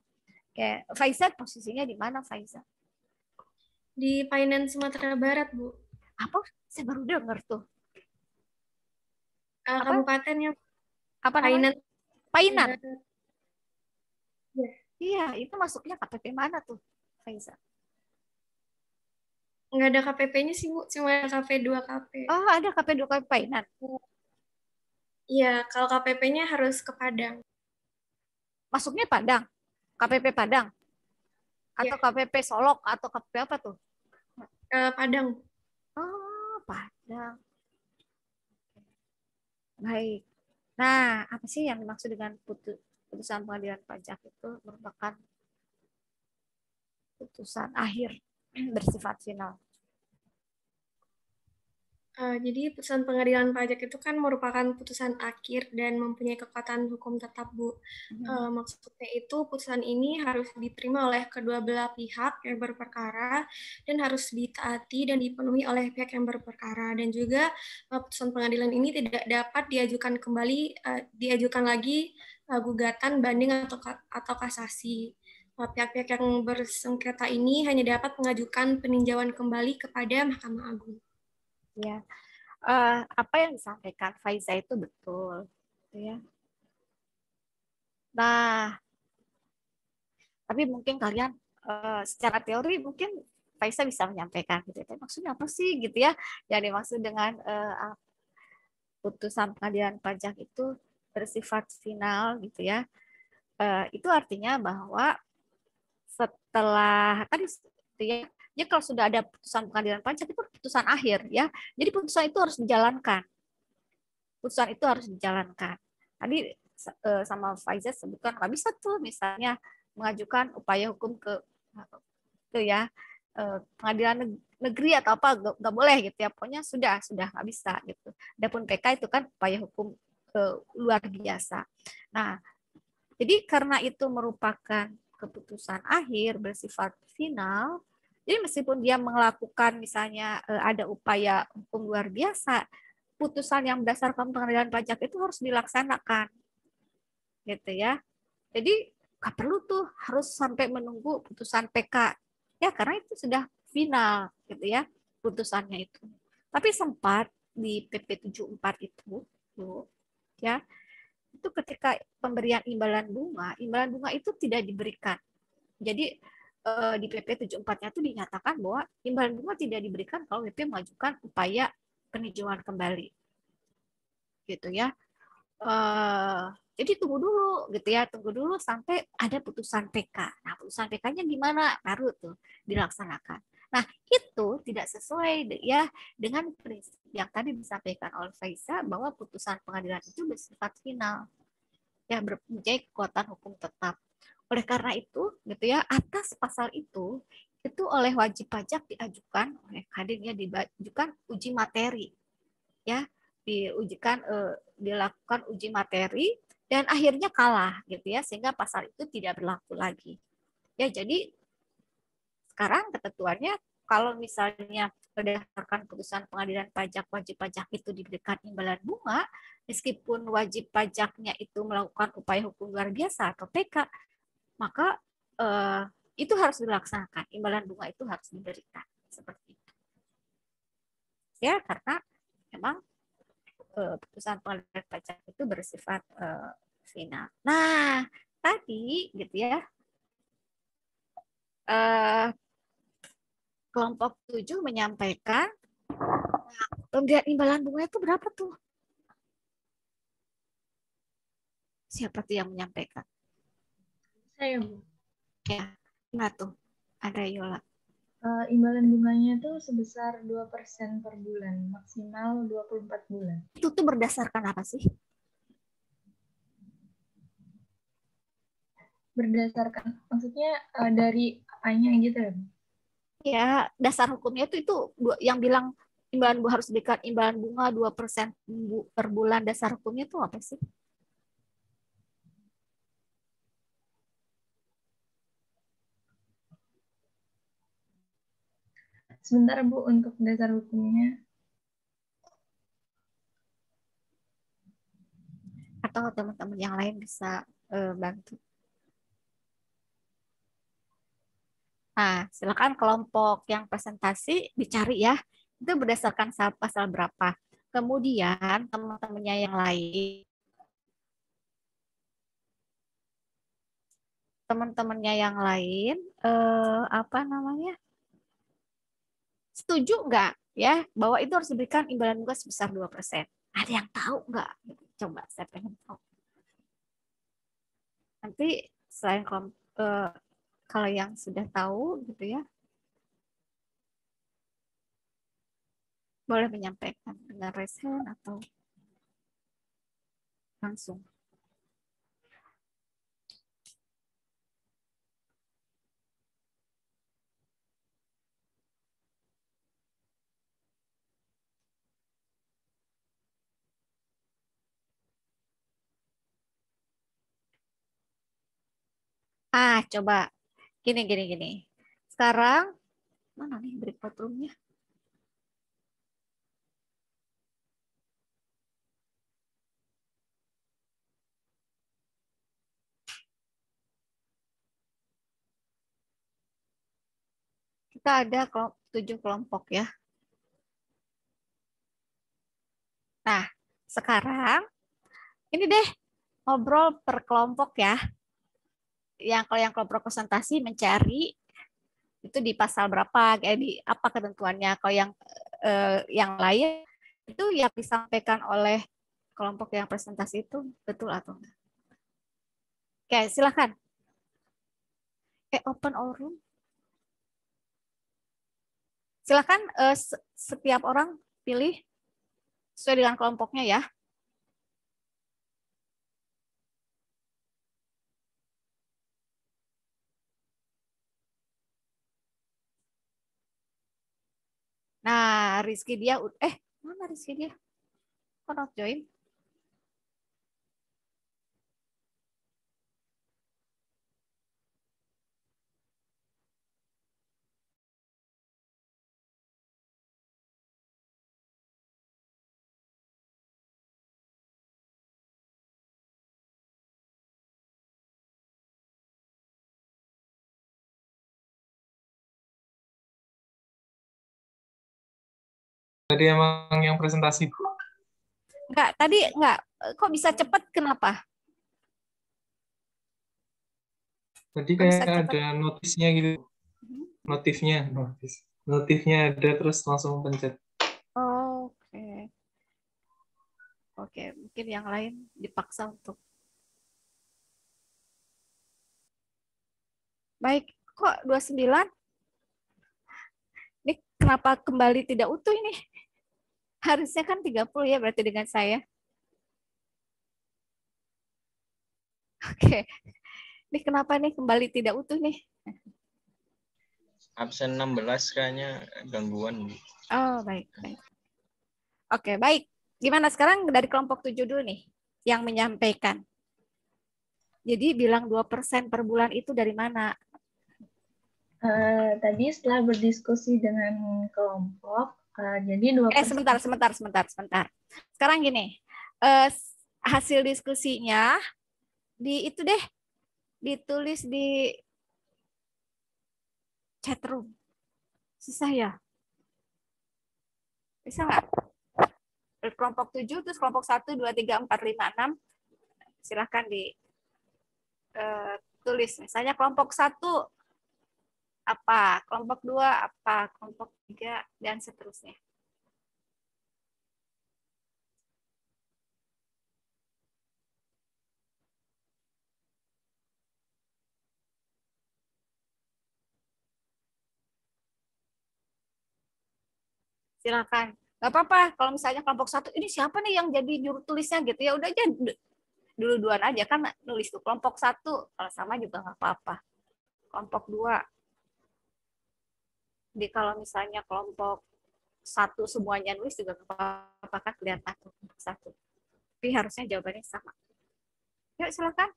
Oke, Faiza posisinya di mana, Faiza? Di Finance Sumatera Barat, Bu. Apa? Saya baru dengar tuh. Kabupatennya apa namanya? Painan. Ya. Iya, itu masuknya KPP mana tuh, Faiza? Nggak ada KPP-nya sih, Bu. Cuma ada KP 2KP. Oh, ada KP 2KP Painan. Iya, kalau KPP-nya harus ke Padang. Masuknya Padang? KPP Padang? Atau Ya. KPP Solok? Atau KPP apa tuh? Padang. Oh, Padang. Baik. Nah, apa sih yang dimaksud dengan putusan pengadilan pajak itu merupakan putusan akhir bersifat final? Jadi putusan pengadilan pajak itu kan merupakan putusan akhir dan mempunyai kekuatan hukum tetap, Bu. Maksudnya itu putusan ini harus diterima oleh kedua belah pihak yang berperkara dan harus ditaati dan dipenuhi oleh pihak yang berperkara. Dan juga putusan pengadilan ini tidak dapat diajukan lagi gugatan banding atau kasasi. Pihak-pihak yang bersengketa ini hanya dapat mengajukan peninjauan kembali kepada Mahkamah Agung. Ya, apa yang disampaikan Faiza itu betul, ya. Nah, tapi mungkin kalian secara teori mungkin Faiza bisa menyampaikan gitu. Tapi maksudnya apa sih gitu ya? Yang dimaksud dengan putusan pengadilan pajak itu bersifat final gitu ya. Itu artinya bahwa setelah tadi ya, jadi kalau sudah ada putusan pengadilan pajak itu putusan akhir ya. Jadi putusan itu harus dijalankan. Putusan itu harus dijalankan. Tadi sama Faiza sebutkan nggak bisa tuh misalnya mengajukan upaya hukum ke ya pengadilan negeri atau apa nggak boleh gitu ya. Pokoknya sudah nggak bisa gitu. Adapun PK itu kan upaya hukum luar biasa. Nah, jadi karena itu merupakan keputusan akhir bersifat final. Jadi meskipun dia melakukan misalnya ada upaya hukum luar biasa, putusan yang berdasarkan pengadilan pajak itu harus dilaksanakan, gitu ya. Jadi nggak perlu tuh harus sampai menunggu putusan PK, ya karena itu sudah final, gitu ya putusannya itu. Tapi sempat di PP 74 itu, ya itu ketika pemberian imbalan bunga itu tidak diberikan. Jadi di PP 74-nya itu dinyatakan bahwa imbalan bunga tidak diberikan kalau WP mengajukan upaya peninjauan kembali. Gitu ya. Jadi tunggu dulu sampai ada putusan PK. Nah, putusan PK-nya gimana? Baru tuh dilaksanakan. Nah, itu tidak sesuai ya dengan prinsip yang tadi disampaikan oleh Faiza bahwa putusan pengadilan itu bersifat final. Ya, mempunyai kekuatan hukum tetap. Oleh karena itu, gitu ya, atas pasal itu oleh wajib pajak diajukan oleh hadirnya diajukan uji materi, ya, dilakukan uji materi dan akhirnya kalah, gitu ya, sehingga pasal itu tidak berlaku lagi. Ya, jadi sekarang ketentuannya kalau misalnya berdasarkan putusan pengadilan pajak wajib pajak itu diberikan imbalan bunga, meskipun wajib pajaknya itu melakukan upaya hukum luar biasa atau PK, maka itu harus dilaksanakan. Imbalan bunga itu harus diberikan seperti itu. Ya, karena memang putusan pengadilan pajak itu bersifat final. Nah, tadi gitu ya, kelompok 7 menyampaikan pemberian imbalan bunga itu berapa tuh? Siapa tuh yang menyampaikan? Saya, Bu. Ya, nah tuh ada Yola. Imbalan bunganya tuh sebesar 2% per bulan, maksimal 24 bulan. Itu tuh berdasarkan apa sih? Berdasarkan, maksudnya dari apanya gitu ya, Bu? Ya, dasar hukumnya itu yang bilang imbalan bunga harus diberikan imbalan bunga 2% per bulan. Dasar hukumnya itu apa sih? Sebentar, Bu, untuk dasar hukumnya. Atau teman-teman yang lain bisa bantu. Nah, silakan kelompok yang presentasi dicari ya. Itu berdasarkan pasal berapa. Kemudian teman-temannya yang lain, apa namanya? Setuju nggak ya bahwa itu harus diberikan imbalan bunga sebesar 2%? Ada yang tahu nggak? Coba saya pengen tahu. Nanti selain kalau yang sudah tahu gitu ya, boleh menyampaikan dengan raise hand atau langsung. Coba gini. Sekarang mana nih breakout room-nya? Kita ada 7 kelompok ya. Nah, sekarang ini deh ngobrol per kelompok ya. Kalau yang kelompok presentasi mencari itu di pasal berapa, kayak di apa ketentuannya. Kalau yang lain itu yang disampaikan oleh kelompok yang presentasi itu betul atau enggak? Oke, silakan. Open all room. Silakan setiap orang pilih sesuai dengan kelompoknya ya. Nah, Rizky dia mana Rizky dia? Kok not join? Tadi emang yang presentasi, Bu. Enggak. Kok bisa cepat? Kenapa? Tadi kayak ada notisnya gitu. Notifnya ada terus langsung pencet. Oke, mungkin yang lain dipaksa untuk. Baik, kok 29? Ini kenapa kembali tidak utuh ini? Harusnya kan 30 ya berarti dengan saya. Oke. Ini kenapa nih kembali tidak utuh nih? Absen 16 kayaknya gangguan. Oh, baik. Oke, baik. Gimana sekarang dari kelompok 7 dulu nih yang menyampaikan. Jadi bilang 2% per bulan itu dari mana? Tadi setelah berdiskusi dengan kelompok, jadi 2%. Sebentar. Sekarang gini, hasil diskusinya itu deh ditulis di chat room. Susah ya? Bisa nggak? Kelompok 7, terus kelompok 1, 2, 3, 4, 5, 6. Silahkan ditulis. Misalnya kelompok 1 apa, kelompok 2 apa, kelompok 3, dan seterusnya. Silakan. Nggak apa-apa kalau misalnya kelompok 1 ini siapa nih yang jadi juru tulisnya gitu, ya udah aja duluan aja kan nulis tuh kelompok 1, kalau sama juga nggak apa-apa. Kelompok 2. Jadi kalau misalnya kelompok 1 semuanya nulis juga nggak apa-apa kan, kelihatan kelompok 1. Tapi harusnya jawabannya sama. Yuk silakan.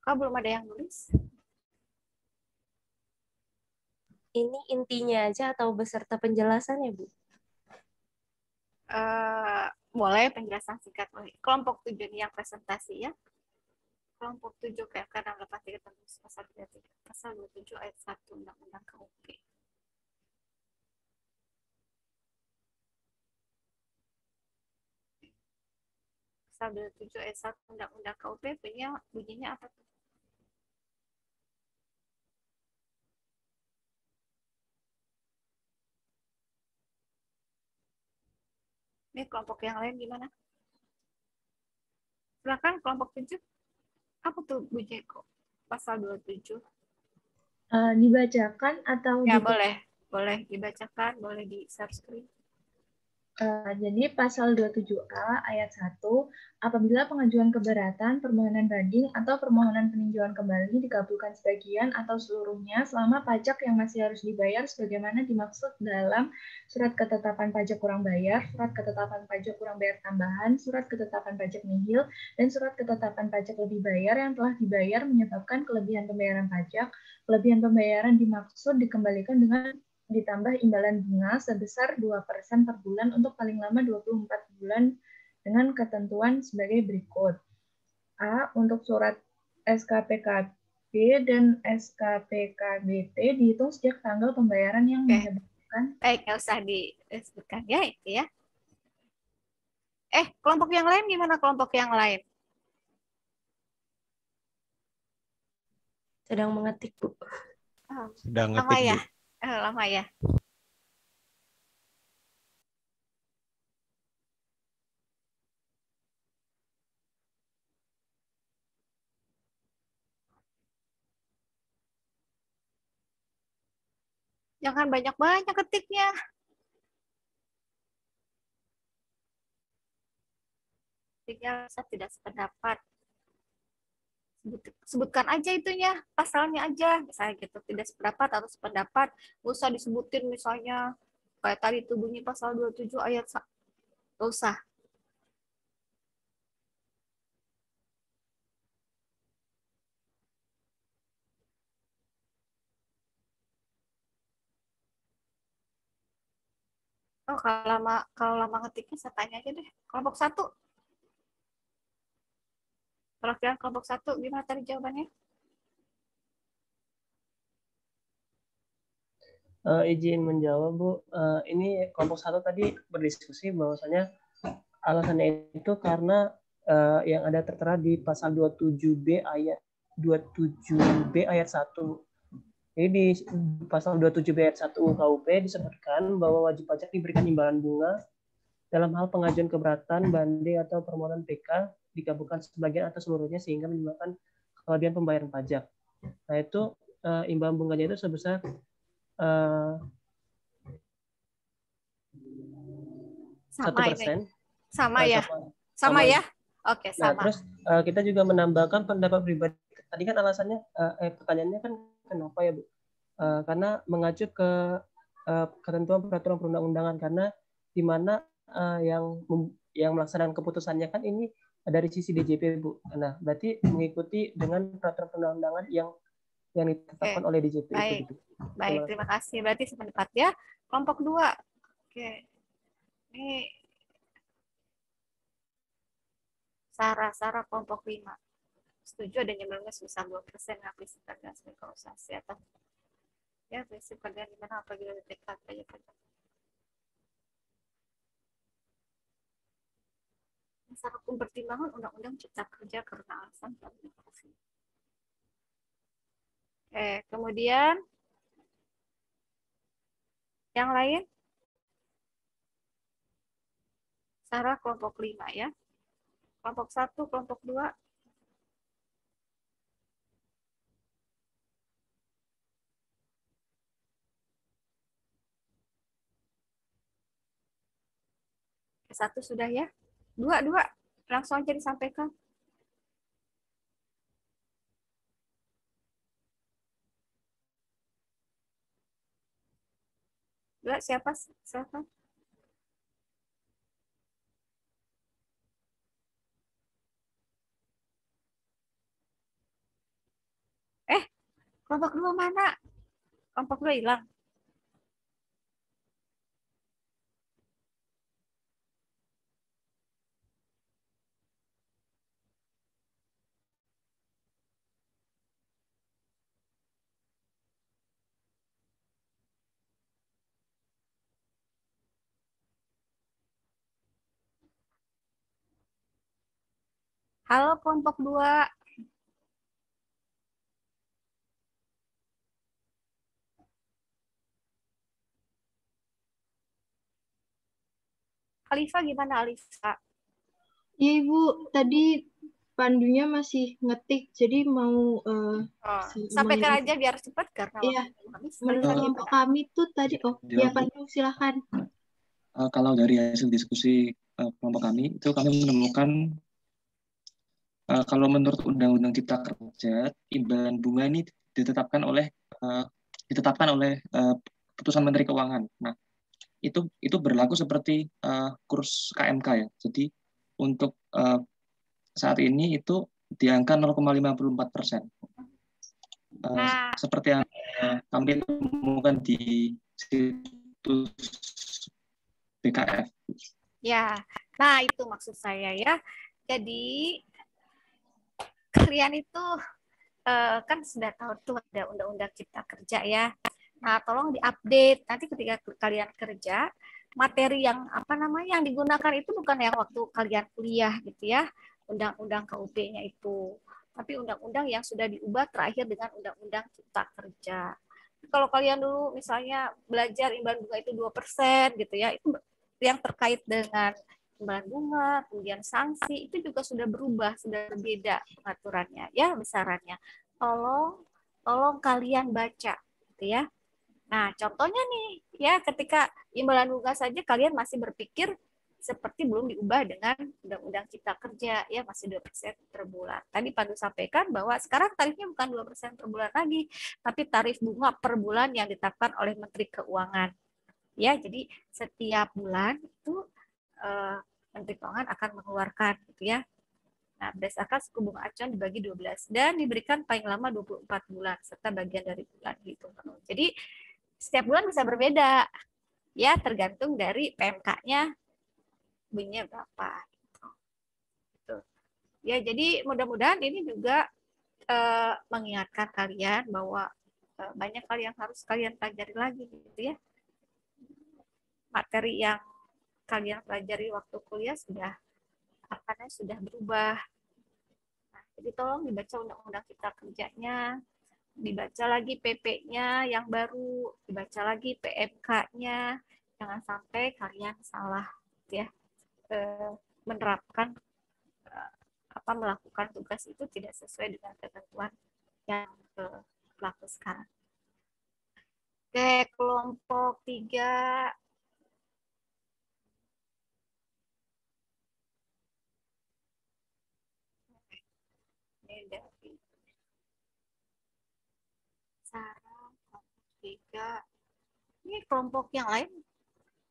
Kalau belum ada yang nulis? Ini intinya aja atau beserta penjelasannya, Bu? Boleh penjelasan singkat. Kelompok 7 ini yang presentasi ya. Kelompok 7 kayak karena lepas tiga tembus pasal 23, pasal 27 ayat 1 Undang-Undang KUP. Pasal 27 ayat 1 Undang-Undang KUP bunyinya apa tuh? Ini kelompok yang lain gimana? Silakan kelompok 7. Apa tuh Bu Jeko? Pasal 27. Dibacakan atau ya boleh dibacakan, boleh di share screen. Jadi pasal 27A ayat 1, apabila pengajuan keberatan, permohonan banding, atau permohonan peninjauan kembali dikabulkan sebagian atau seluruhnya selama pajak yang masih harus dibayar sebagaimana dimaksud dalam surat ketetapan pajak kurang bayar, surat ketetapan pajak kurang bayar tambahan, surat ketetapan pajak nihil, dan surat ketetapan pajak lebih bayar yang telah dibayar menyebabkan kelebihan pembayaran pajak, kelebihan pembayaran dimaksud dikembalikan dengan ditambah imbalan bunga sebesar 2% per bulan untuk paling lama 24 bulan dengan ketentuan sebagai berikut. A. Untuk surat SKPKB dan SKPKBT dihitung sejak tanggal pembayaran yang menyebabkan. Baik, nggak usah disebutkan ya itu ya. Kelompok yang lain gimana kelompok yang lain? Sedang mengetik, Bu. Sedang lama ngetik, ya? Bu. Lama ya. Jangan banyak-banyak ketiknya. Tinggal saya tidak sependapat. Sebutkan aja itunya, pasalnya aja. Misalnya gitu, tidak sependapat atau sependapat. Nggak usah disebutin misalnya. Kayak tadi itu bunyi pasal 27 ayat 1. Nggak usah. Oh, kalau lama ngetiknya saya tanya aja deh. Kelompok 1. Perwakilan kelompok 1 gimana tadi jawabannya? Izin menjawab, Bu. Ini kelompok 1 tadi berdiskusi bahwasanya alasannya itu karena yang ada tertera di pasal 27B ayat 1. Jadi di pasal 27B ayat 1 KUP disebutkan bahwa wajib pajak diberikan imbalan bunga dalam hal pengajuan keberatan, banding, atau permohonan PK dikabulkan sebagian atau seluruhnya sehingga menyebabkan kelebihan pembayaran pajak. Nah itu imbalan bunganya itu sebesar 1%. Sama ya? Sama ya? Oke, sama. Nah, terus kita juga menambahkan pendapat pribadi. Tadi kan alasannya, pertanyaannya kan kenapa ya, Bu? Karena mengacu ke ketentuan peraturan perundang-undangan, karena di mana yang melaksanakan keputusannya kan ini dari sisi DJP, Bu. Nah, berarti mengikuti dengan peraturan perundang-undangan yang ditetapkan oleh DJP itu Baik. gitu. Baik, terima kasih. Berarti sependapat ya. Kelompok 2. Oke. Ini Sarah kelompok 5. Setuju adanya bangunan sebesar 2% prinsip kerjaan sebagai organisasi atau ya prinsip kerjaan di mana apabila DPK pajak. Masa hukum pertimbangan undang-undang cipta kerja karena alasan kualifikasi. Kemudian yang lain? Sarah kelompok 5 ya. Kelompok 1, kelompok 2. Satu sudah ya. Dua. Langsung aja disampaikan. Dua, siapa? Kelompok 2 mana? Kelompok 2 hilang. Halo kelompok 2. Alifa gimana Alifa? Iya Ibu, tadi pandunya masih ngetik, jadi mau sampaikan aja biar cepat karena iya. habis. Menurut kelompok kami tuh tadi, ya Pandu silakan. Kalau dari hasil diskusi kelompok kami, itu kami menemukan kalau menurut Undang-Undang Cipta Kerja, imbalan bunga ini ditetapkan oleh putusan Menteri Keuangan. Nah, itu berlaku seperti kurs KMK ya. Jadi untuk saat ini itu di angka 0,54%. Seperti yang kami temukan di situs BKF. Ya, nah itu maksud saya ya. Jadi kalian itu kan sudah tahu tuh ada Undang-Undang Cipta Kerja ya. Nah, tolong diupdate. Nanti ketika kalian kerja, materi yang yang digunakan itu bukan yang waktu kalian kuliah gitu ya. Undang-Undang KUP-nya itu. Tapi undang-undang yang sudah diubah terakhir dengan Undang-Undang Cipta Kerja. Kalau kalian dulu misalnya belajar imbalan bunga itu 2% gitu ya, itu yang terkait dengan imbalan bunga, kemudian sanksi, itu juga sudah berubah, sudah berbeda pengaturannya, ya besarannya. Tolong kalian baca, gitu ya. Nah, contohnya nih, ya ketika imbalan bunga saja kalian masih berpikir seperti belum diubah dengan Undang-Undang Cipta Kerja, ya masih 2% per bulan. Tadi Pandu sampaikan bahwa sekarang tarifnya bukan 2% per bulan lagi, tapi tarif bunga per bulan yang ditetapkan oleh Menteri Keuangan. Ya, jadi setiap bulan itu Menteri Keuangan akan mengeluarkan gitu ya. Nah, berdasarkan suku bunga acuan dibagi 12 dan diberikan paling lama 24 bulan serta bagian dari bulan gitu. Jadi setiap bulan bisa berbeda. Ya, tergantung dari PMK-nya bunyinya berapa gitu. Ya, jadi mudah-mudahan ini juga mengingatkan kalian bahwa banyak hal yang harus kalian pelajari lagi gitu ya. Materi yang kalian pelajari waktu kuliah sudah berubah. Nah, jadi tolong dibaca Undang-Undang Cipta Kerjanya, dibaca lagi PP-nya yang baru, dibaca lagi PMK-nya. Jangan sampai kalian salah ya menerapkan melakukan tugas itu tidak sesuai dengan ketentuan yang berlaku sekarang. Oke, kelompok 3. Ini dari Sarah, kelompok 3. Ini kelompok yang lain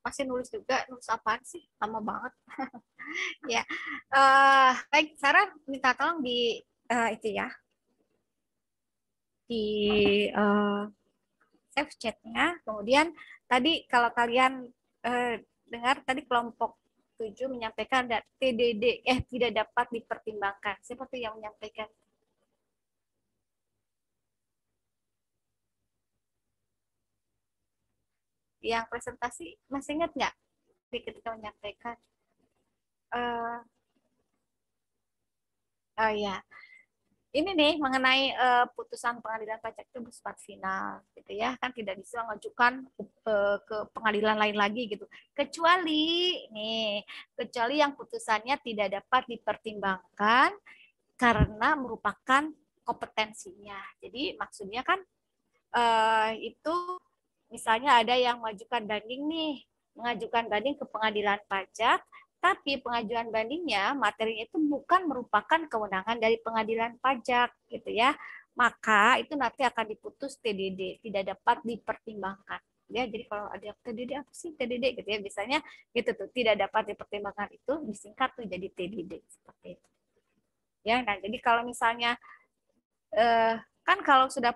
masih nulis juga, nulis apaan sih? Lama banget. Ya, baik, Sarah minta tolong di itu ya, di save chatnya. Kemudian tadi kalau kalian dengar tadi kelompok 7 menyampaikan TDD tidak dapat dipertimbangkan. Siapa tuh yang menyampaikan? Yang presentasi masih ingat nggak ketika menyampaikan? Oh ya, ini nih mengenai putusan pengadilan pajak itu bersifat final, gitu ya, kan tidak bisa mengajukan ke pengadilan lain lagi gitu, kecuali yang putusannya tidak dapat dipertimbangkan karena merupakan kompetensinya. Jadi maksudnya kan itu misalnya ada yang mengajukan banding nih, mengajukan banding ke pengadilan pajak, tapi pengajuan bandingnya materinya itu bukan merupakan kewenangan dari pengadilan pajak gitu ya, maka itu nanti akan diputus TDD, tidak dapat dipertimbangkan ya. Jadi kalau ada TDD apa sih TDD gitu ya, biasanya gitu tuh, tidak dapat dipertimbangkan itu disingkat tuh jadi TDD seperti itu ya. Nah jadi kalau misalnya kan kalau sudah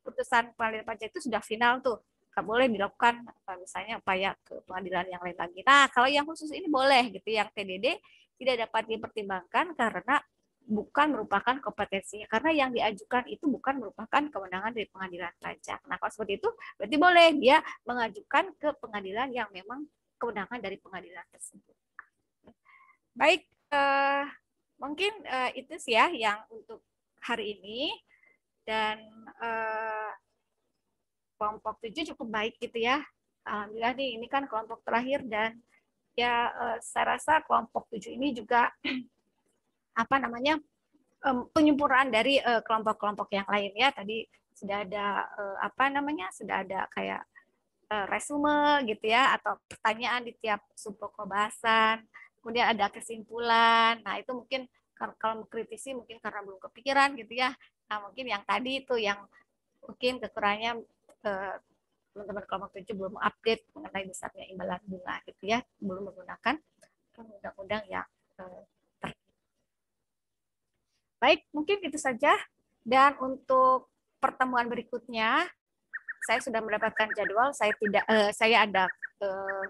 putusan pengadilan pajak itu sudah final tuh, nggak boleh dilakukan misalnya upaya ke pengadilan yang lain lagi. Nah, kalau yang khusus ini boleh gitu, yang TDD tidak dapat dipertimbangkan karena bukan merupakan kompetensinya, karena yang diajukan itu bukan merupakan kewenangan dari pengadilan pajak. Nah, kalau seperti itu berarti boleh dia mengajukan ke pengadilan yang memang kewenangan dari pengadilan tersebut. Baik, mungkin itu sih ya yang untuk hari ini. Dan kelompok 7 cukup baik gitu ya. Alhamdulillah nih, ini kan kelompok terakhir dan ya saya rasa kelompok 7 ini juga apa namanya penyempurnaan dari kelompok-kelompok yang lain ya. Tadi sudah ada sudah ada kayak resume gitu ya, atau pertanyaan di tiap subpokok bahasan. Kemudian ada kesimpulan. Nah, itu mungkin kalau kritisi mungkin karena belum kepikiran gitu ya. Nah, mungkin yang tadi itu yang mungkin kekurangannya teman-teman kelompok 7 belum update mengenai besarnya imbalan bunga gitu ya, belum menggunakan undang-undang yang baik, mungkin itu saja. Dan untuk pertemuan berikutnya saya sudah mendapatkan jadwal, saya ada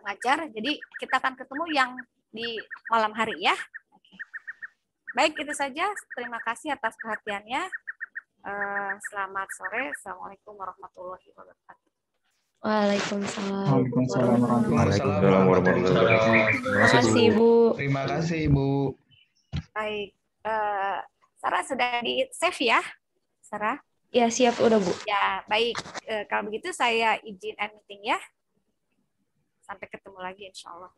ngajar, jadi kita akan ketemu yang di malam hari ya. Baik, itu saja. Terima kasih atas perhatiannya. Selamat sore. Assalamualaikum warahmatullahi wabarakatuh. Waalaikumsalam. Waalaikumsalam warahmatullahi wabarakatuh. Terima kasih, Ibu. Terima kasih, Ibu. Baik, Sarah sudah di save ya, Sarah? Ya, siap udah, Bu. Ya, baik. Kalau begitu saya izin end meeting ya. Sampai ketemu lagi insya Allah.